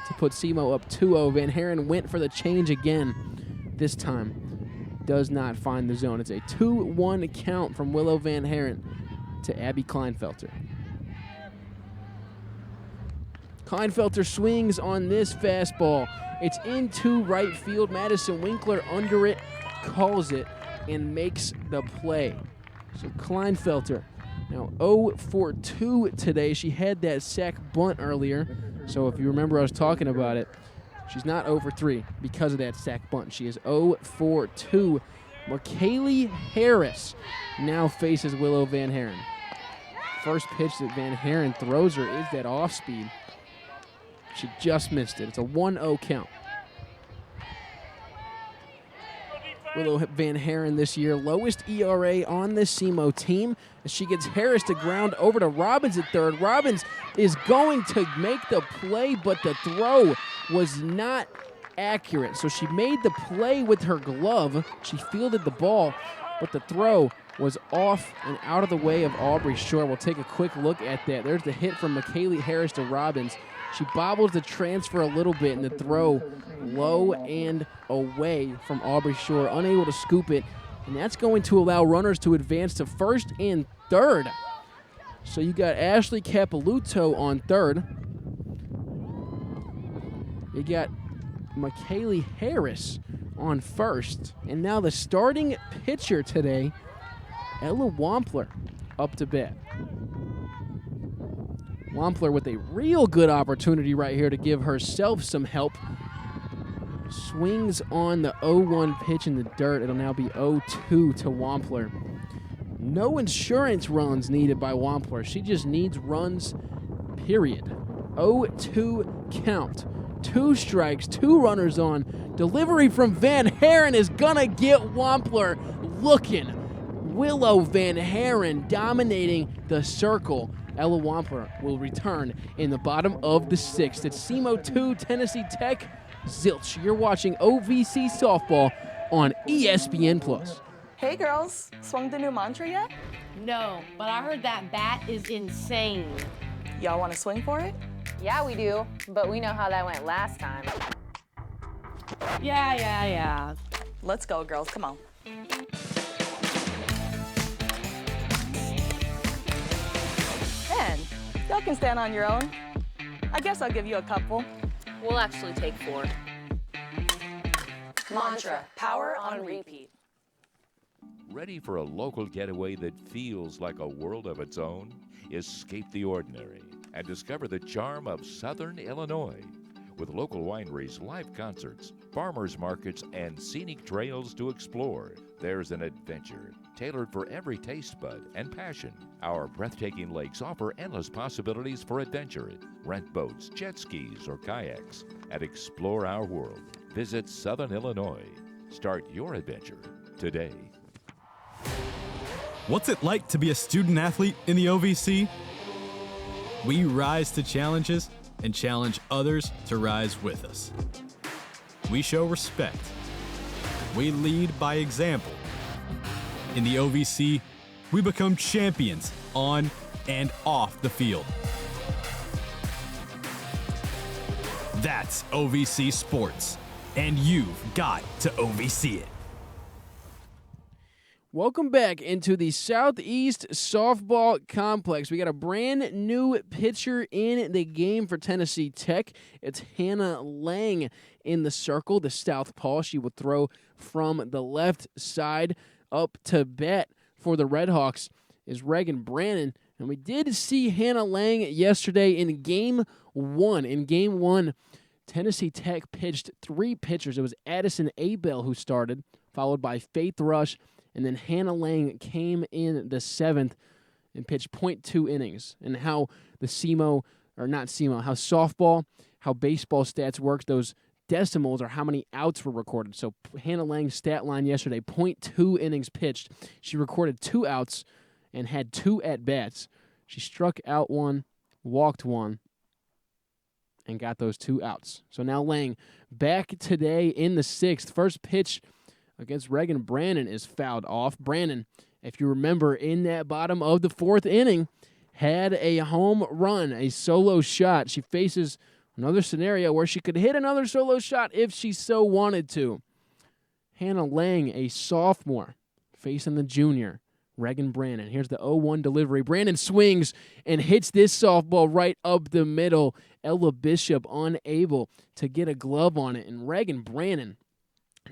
to put SEMO up 2-0. Van Haren went for the change again. This time does not find the zone. It's a 2-1 count from Willow Van Haren to Abby Kleinfelter. Kleinfelter swings on this fastball. It's into right field. Madison Winkler under it, calls it, and makes the play. So Kleinfelter now 0 for 2 today. She had that sac bunt earlier. So if you remember I was talking about it, she's not 0 for 3 because of that sac bunt. She is 0 for 2. McKaylee Harris now faces Willow Van Haren. First pitch that Van Haren throws her is that off speed. She just missed it. It's a 1-0 count. Willow Van Haren this year, lowest ERA on the SEMO team. As she gets Harris to ground over to Robbins at third. Robbins is going to make the play, but the throw was not accurate. So she made the play with her glove. She fielded the ball, but the throw was off and out of the way of Aubrey Shore. We'll take a quick look at that. There's the hit from McKaylee Harris to Robbins. She bobbles the transfer a little bit, and the throw low and away from Aubrey Shore, unable to scoop it, and that's going to allow runners to advance to first and third. So you got Ashley Capilouto on third. You got McKaylee Harris on first, and now the starting pitcher today, Ella Wampler, up to bat. Wampler with a real good opportunity right here to give herself some help. Swings on the 0-1 pitch in the dirt. It'll now be 0-2 to Wampler. No insurance runs needed by Wampler. She just needs runs, period. 0-2 count. 2 strikes, 2 runners on. Delivery from Van Haren is gonna get Wampler looking. Willow Van Haren dominating the circle. Ella Wampler will return in the bottom of the 6th. It's SEMO 2, Tennessee Tech, zilch. You're watching OVC softball on ESPN+. Hey girls, swung the new mantra yet? No, but I heard that bat is insane. Y'all want to swing for it? Yeah, we do, but we know how that went last time. Yeah. Let's go, girls. Come on. And y'all can stand on your own. I guess I'll give you a couple. We'll actually take 4. Mantra, power on repeat. Ready for a local getaway that feels like a world of its own? Escape the ordinary and discover the charm of Southern Illinois. With local wineries, live concerts, farmers markets, and scenic trails to explore, there's an adventure tailored for every taste bud and passion. Our breathtaking lakes offer endless possibilities for adventure. Rent boats, jet skis, or kayaks, and explore our world. Visit Southern Illinois. Start your adventure today. What's it like to be a student athlete in the OVC? We rise to challenges and challenge others to rise with us. We show respect. We lead by example. In the OVC, we become champions on and off the field. That's OVC Sports, and you've got to OVC it. Welcome back into the Southeast Softball Complex. We got a brand new pitcher in the game for Tennessee Tech. It's Hannah Lang in the circle, the southpaw. She will throw from the left side. Up to bat for the Redhawks is Reagan Brannon. And we did see Hannah Lang yesterday in Game 1. In Game 1, Tennessee Tech pitched 3 pitchers. It was Addison Abel who started, followed by Faith Rush, and then Hannah Lang came in the 7th and pitched .2 innings. And how the SEMO, or not SEMO, how softball, how baseball stats works, those decimals are how many outs were recorded. So Hannah Lang's stat line yesterday, .2 innings pitched. She recorded 2 outs and had 2 at-bats. She struck out 1, walked 1, and got those 2 outs. So now Lang back today in the 6th. First pitch against Reagan Brannon is fouled off. Brannon, if you remember, in that bottom of the 4th inning, had a home run, a solo shot. She faces another scenario where she could hit another solo shot if she so wanted to. Hannah Lang, a sophomore, facing the junior, Reagan Brannon. Here's the 0-1 delivery. Brannon swings and hits this softball right up the middle. Ella Bishop unable to get a glove on it. And Reagan Brannon,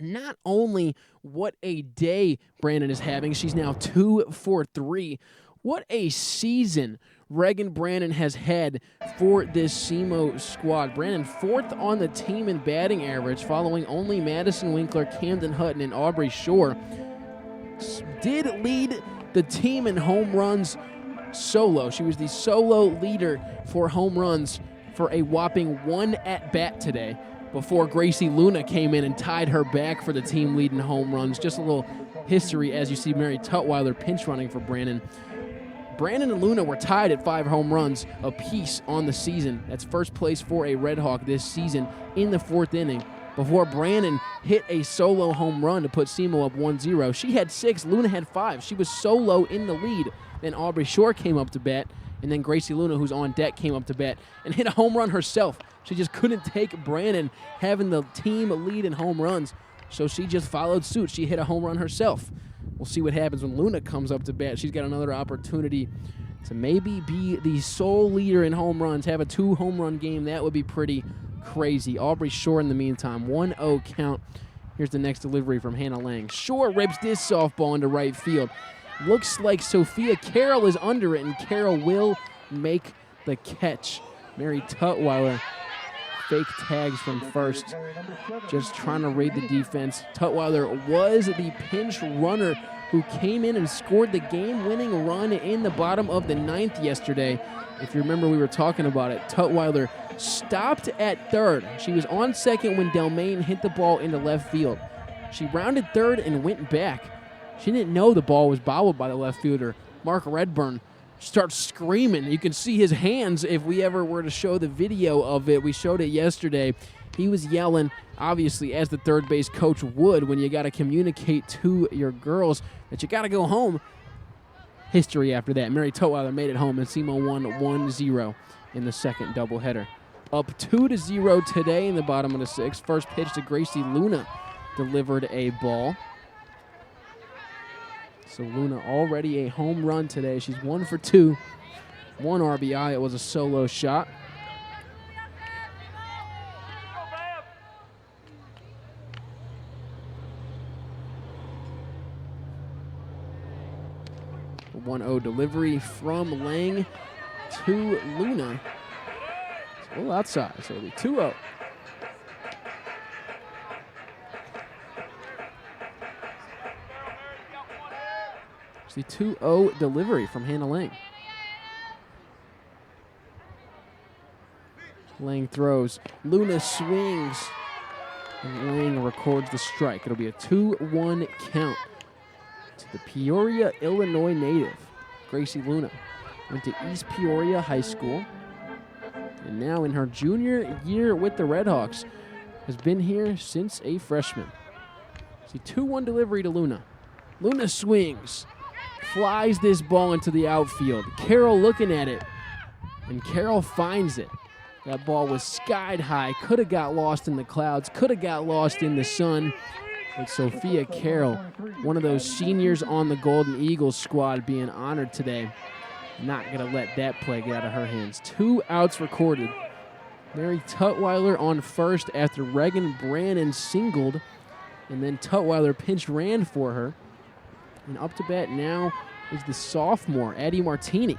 not only what a day Brannon is having, she's now 2 for 3. What a season Reagan Brannon has had for this SEMO squad. Brannon 4th on the team in batting average, following only Madison Winkler, Camden Hutton, and Aubrey Shore. Did lead the team in home runs solo. She was the solo leader for home runs for a whopping 1 at-bat today before Gracie Luna came in and tied her back for the team lead in home runs. Just a little history as you see Mary Tutwiler pinch running for Brannon. Brannon and Luna were tied at 5 home runs apiece on the season. That's first place for a Red Hawk this season in the 4th inning. Before Brannon hit a solo home run to put SEMO up 1-0. She had 6, Luna had 5. She was solo in the lead. Then Aubrey Shore came up to bat, and then Gracie Luna, who's on deck, came up to bat and hit a home run herself. She just couldn't take Brannon having the team lead in home runs, so she just followed suit. She hit a home run herself. We'll see what happens when Luna comes up to bat. She's got another opportunity to maybe be the sole leader in home runs, have a 2 home run game. That would be pretty crazy. Aubrey Shore in the meantime, 1-0 count. Here's the next delivery from Hannah Lang. Shore rips this softball into right field. Looks like Sophia Carroll is under it, and Carroll will make the catch. Mary Tutwiler fake tags from first, just trying to raid the defense. Tutwiler was the pinch runner who came in and scored the game-winning run in the bottom of the 9th yesterday. If you remember, we were talking about it. Tutwiler stopped at 3rd. She was on 2nd when Delmain hit the ball into left field. She rounded 3rd and went back. She didn't know the ball was bobbled by the left fielder. Mark Redburn starts screaming. You can see his hands if we ever were to show the video of it. We showed it yesterday. He was yelling, obviously, as the third base coach would when you got to communicate to your girls that you got to go home. history after that. Mary Tutwiler made it home, and SEMO won 1-0 in the second doubleheader. Up 2-0 today in the bottom of the sixth. First pitch to Gracie Luna delivered a ball. So Luna already a home run today. She's 1 for 2. 1 RBI. It was a solo shot. A 1-0 delivery from Lang to Luna. It's a little outside, so it'll be 2-0. It's the 2-0 delivery from Hannah Lang. Lang throws. Luna swings. And Lang records the strike. It'll be a 2-1 count to the Peoria, Illinois native, Gracie Luna. Went to East Peoria High School. And now in her junior year with the Redhawks, has been here since a freshman. See, 2-1 delivery to Luna. Luna swings. Flies this ball into the outfield. Carroll looking at it. And Carroll finds it. That ball was skied high, could have got lost in the clouds, could have got lost in the sun. But Sophia Carroll, one of those seniors on the Golden Eagles squad, being honored today. Not going to let that play get out of her hands. 2 outs recorded. Mary Tutwiler on first after Reagan Brannon singled. And then Tutwiler pinch ran for her. And up to bat now is the sophomore, Addie Martini.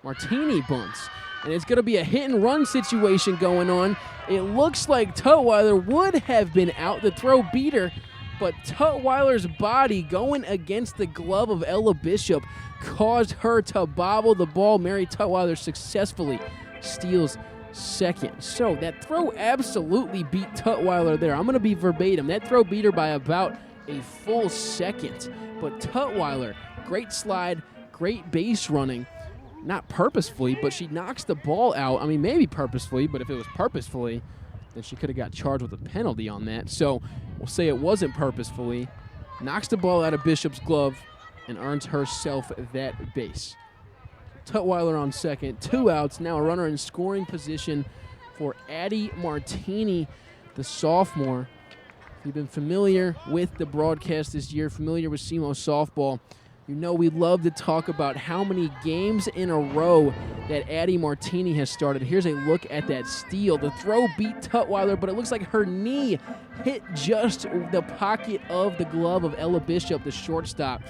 Martini bunts. And it's going to be a hit-and-run situation going on. It looks like Tutwiler would have been out. The throw beat her, but Tutwiler's body going against the glove of Ella Bishop caused her to bobble the ball. Mary Tutwiler successfully steals second. So that throw absolutely beat Tutwiler there. I'm going to be verbatim. That throw beat her by about a full second. But Tutwiler, great slide, great base running. Not purposefully, but she knocks the ball out. I mean, maybe purposefully, but if it was purposefully, then she could have got charged with a penalty on that. So we'll say it wasn't purposefully. Knocks the ball out of Bishop's glove and earns herself that base. Tutwiler on second, 2 outs. Now a runner in scoring position for Addie Martini, the sophomore. If you've been familiar with the broadcast this year, familiar with SEMO softball, you know we love to talk about how many games in a row that Addie Martini has started. Here's a look at that steal. The throw beat Tutwiler, but it looks like her knee hit just the pocket of the glove of Ella Bishop, the shortstop.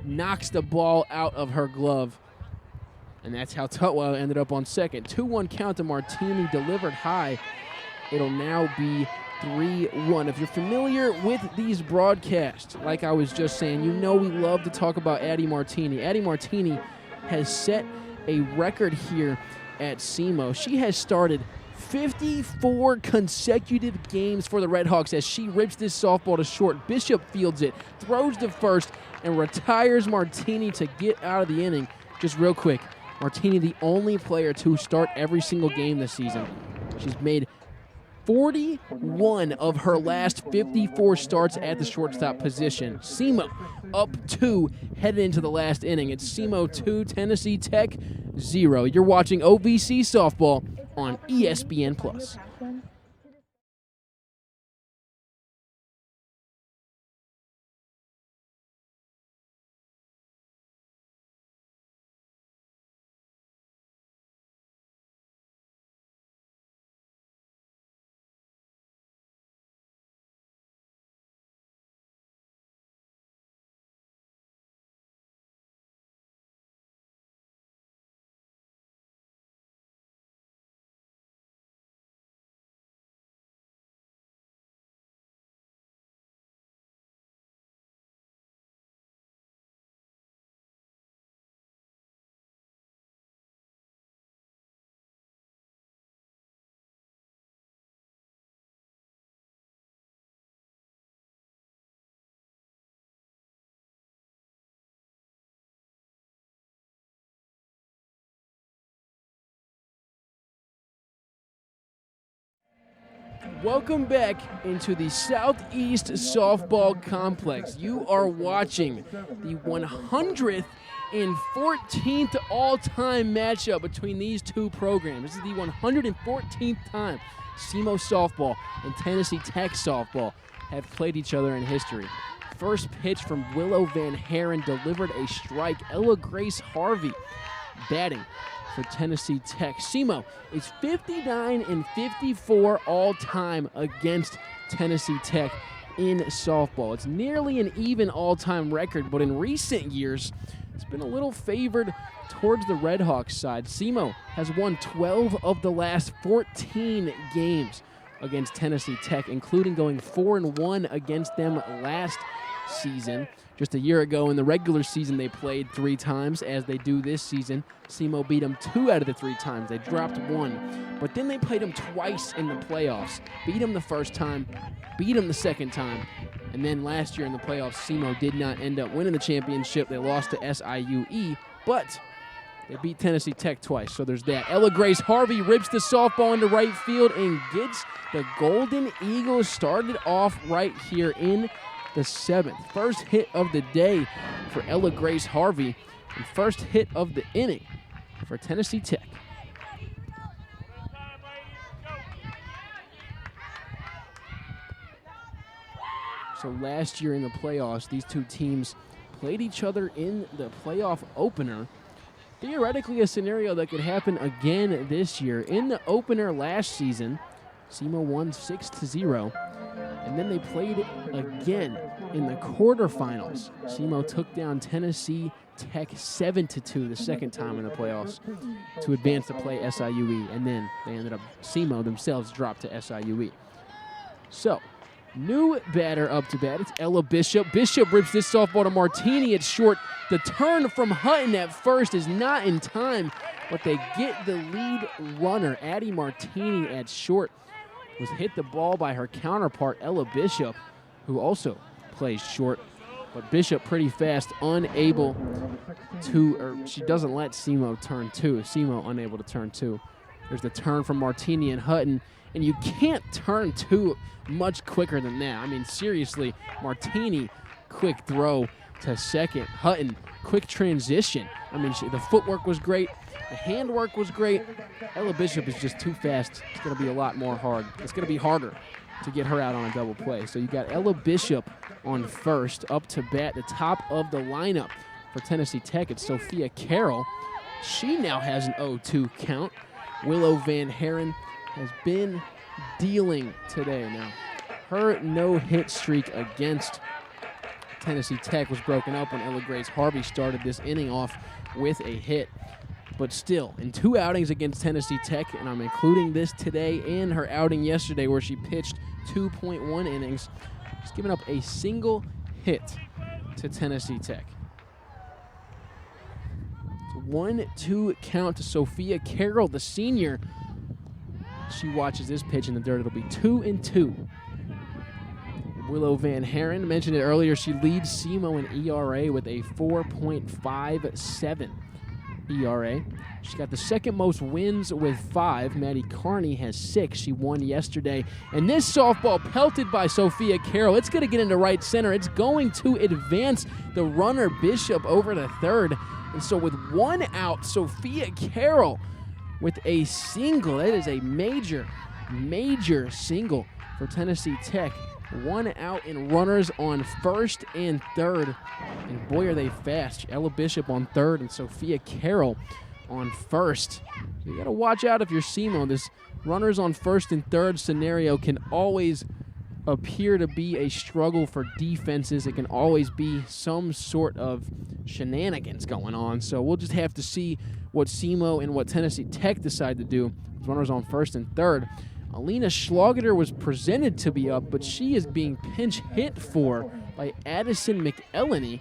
Knocks the ball out of her glove. And that's how Tutwiler ended up on second. 2-1 count to Martini, delivered high. It'll now be 3-1. If you're familiar with these broadcasts, like I was just saying, you know we love to talk about Addie Martini. Addie Martini has set a record here at SEMO. She has started 54 consecutive games for the Redhawks as she rips this softball to short. Bishop fields it, throws to first, and retires Martini to get out of the inning. Just real quick, Martini, the only player to start every single game this season. She's made 41 of her last 54 starts at the shortstop position. SEMO up 2, headed into the last inning. It's SEMO 2, Tennessee Tech 0. You're watching OVC Softball on ESPN+. Welcome back into the Southeast Softball Complex. You are watching the 114th all-time matchup between these two programs. This is the 114th time SEMO softball and Tennessee Tech softball have played each other in history. First pitch from Willow Van Haren delivered a strike. Ella Grace Harvey batting for Tennessee Tech. SEMO is 59-54 all-time against Tennessee Tech in softball. It's nearly an even all-time record, but in recent years, it's been a little favored towards the Redhawks side. SEMO has won 12 of the last 14 games against Tennessee Tech, including going 4-1 against them last season. Just a year ago in the regular season, they played 3 times, as they do this season. SEMO beat them 2 out of the 3 times. They dropped 1. But then they played them twice in the playoffs. Beat them the first time, beat them the second time. And then last year in the playoffs, SEMO did not end up winning the championship. They lost to SIUE, but they beat Tennessee Tech twice, so there's that. Ella Grace Harvey rips the softball into right field and gets the Golden Eagles started off right here in the 7th. First hit of the day for Ella Grace Harvey, and first hit of the inning for Tennessee Tech. So last year in the playoffs, these two teams played each other in the playoff opener. Theoretically, a scenario that could happen again this year. In the opener last season, SEMO won 6-0, and then they played again in the quarterfinals. SEMO took down Tennessee Tech 7-2 the second time in the playoffs to advance to play SIUE, and then they ended up, SEMO themselves dropped to SIUE. So, new batter up to bat. It's Ella Bishop. Bishop rips this softball to Martini at short. The turn from Hutton at first is not in time, but they get the lead runner. Addie Martini at short was hit the ball by her counterpart, Ella Bishop, who also plays short. But Bishop pretty fast, unable to, or she doesn't let SEMO turn 2. SEMO unable to turn 2. There's the turn from Martini and Hutton, and you can't turn 2 much quicker than that. I mean, seriously, Martini, quick throw to second. Hutton, quick transition. I mean, the footwork was great. The handwork was great. Ella Bishop is just too fast. It's going to be a lot more hard. It's going to be harder to get her out on a double play. So you got Ella Bishop on first, up to bat, the top of the lineup for Tennessee Tech. It's Sophia Carroll. She now has an 0-2 count. Willow Van Haren has been dealing today. Now, her no-hit streak against Tennessee Tech was broken up when Ella Grace Harvey started this inning off with a hit. But still, in 2 outings against Tennessee Tech, and I'm including this today and her outing yesterday where she pitched 2.1 innings, she's given up a single hit to Tennessee Tech. It's a 1-2 count to Sophia Carroll, the senior. She watches this pitch in the dirt. It'll be 2-2. Willow Van Haren, mentioned it earlier, she leads SEMO in ERA with a 4.57 ERA. She's got the second most wins with 5. Maddie Carney has 6. She won yesterday. And this softball pelted by Sophia Carroll. It's going to get into right center. It's going to advance the runner Bishop over to third. And so with 1 out, Sophia Carroll with a single. That is a major, major single for Tennessee Tech. 1 out and runners on first and third. And boy, are they fast. Ella Bishop on third and Sophia Carroll on first. So you got to watch out if you're SEMO. This runners on first and third scenario can always appear to be a struggle for defenses. It can always be some sort of shenanigans going on. So we'll just have to see what SEMO and what Tennessee Tech decide to do with runners on first and third. Alina Schlageter was presented to be up, but she is being pinch hit for by Addison McElhenney.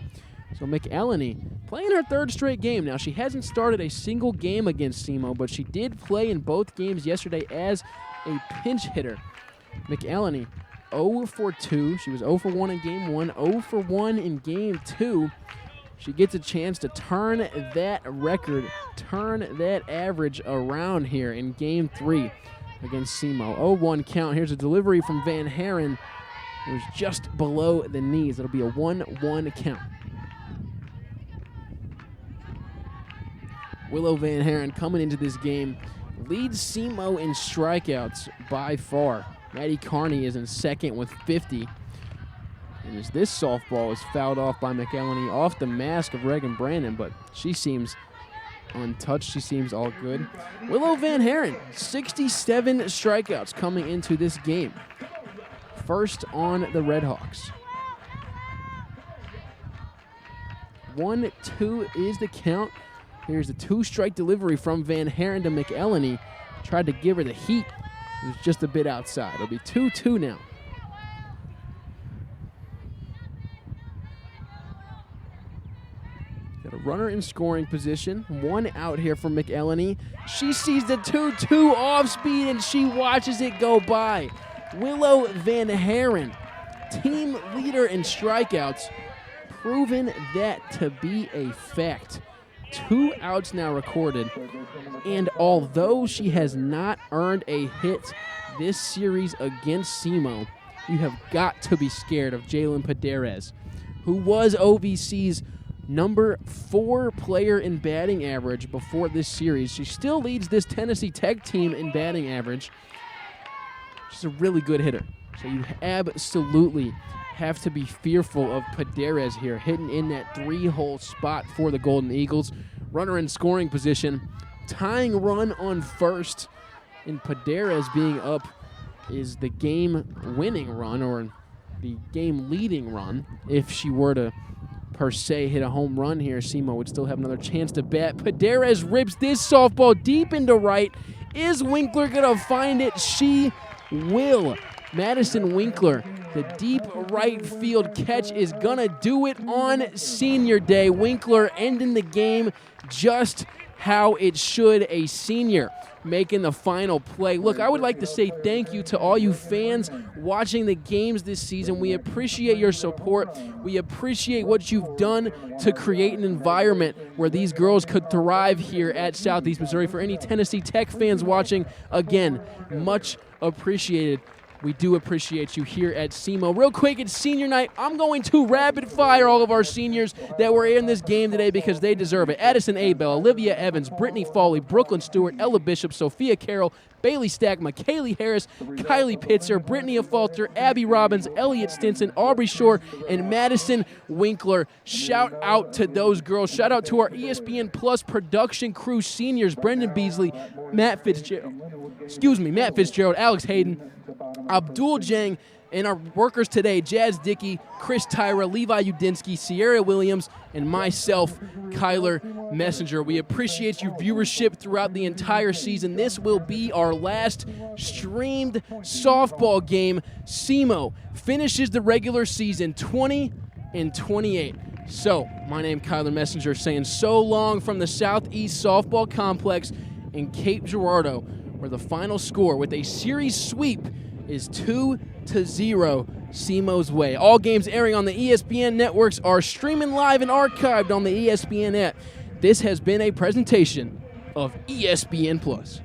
So McElhenney playing her 3rd straight game. Now, she hasn't started a single game against SEMO, but she did play in both games yesterday as a pinch hitter. McElhenney 0 for 2. She was 0 for 1 in game 1, 0 for 1 in game 2. She gets a chance to turn that record, turn that average around here in game 3. against SEMO. 0-1 count. Here's a delivery from Van Haren. It was just below the knees. It'll be a 1-1 count. Willow Van Haren coming into this game leads SEMO in strikeouts by far. Maddie Carney is in second with 50. And as this softball is fouled off by McElhenney off the mask of Reagan Brandon, but she seems untouched. She seems all good. Willow Van Haren, 67 strikeouts coming into this game. First on the Redhawks. 1-2 is the count. Here's a 2-strike delivery from Van Haren to McElhenney. Tried to give her the heat. It was just a bit outside. It'll be 2-2 now. Got a runner in scoring position. 1 out here for McElhenney. She sees the 2-2 off speed and she watches it go by. Willow Van Haren, team leader in strikeouts, proven that to be a fact. 2 outs now recorded, and although she has not earned a hit this series against SEMO, you have got to be scared of Jalen Paderes, who was OVC's number 4 player in batting average before this series. She still leads this Tennessee Tech team in batting average. She's a really good hitter, so you absolutely have to be fearful of Paderes here, hitting in that 3-hole spot for the Golden Eagles. Runner in scoring position, tying run on first, and Paderes being up is the game-winning run, or the game-leading run. If she were to, per se, hit a home run here, SEMO would still have another chance to bat. Paderes rips this softball deep into right. Is Winkler going to find it? She will. Madison Winkler, the deep right field catch, is going to do it on senior day. Winkler ending the game just how it should, a senior making the final play. Look, I would like to say thank you to all you fans watching the games this season. We appreciate your support. We appreciate what you've done to create an environment where these girls could thrive here at Southeast Missouri. For any Tennessee Tech fans watching, again, much appreciated. We do appreciate you here at SEMO. Real quick, it's senior night. I'm going to rapid fire all of our seniors that were in this game today because they deserve it. Addison Abel, Olivia Evans, Brittany Foley, Brooklyn Stewart, Ella Bishop, Sophia Carroll, Bailey Stack, McKaylee Harris, Kylie Pitzer, Brittany Afalter, Abby Robbins, Elliott Stinson, Aubrey Shore, and Madison Winkler. Shout out to those girls. Shout out to our ESPN Plus production crew seniors, Brendan Beasley, Matt Fitzgerald, Alex Hayden, Abdul Jang, and our workers today, Jazz Dickey, Chris Tyra, Levi Udinsky, Sierra Williams, and myself, Kyler Messenger. We appreciate your viewership throughout the entire season. This will be our last streamed softball game. SEMO finishes the regular season 20-28. So, my name, Kyler Messenger, saying so long from the Southeast Softball Complex in Cape Girardeau, where the final score with a series sweep is 2-0 SEMO's way. All games airing on the ESPN networks are streaming live and archived on the ESPN app. This has been a presentation of ESPN Plus.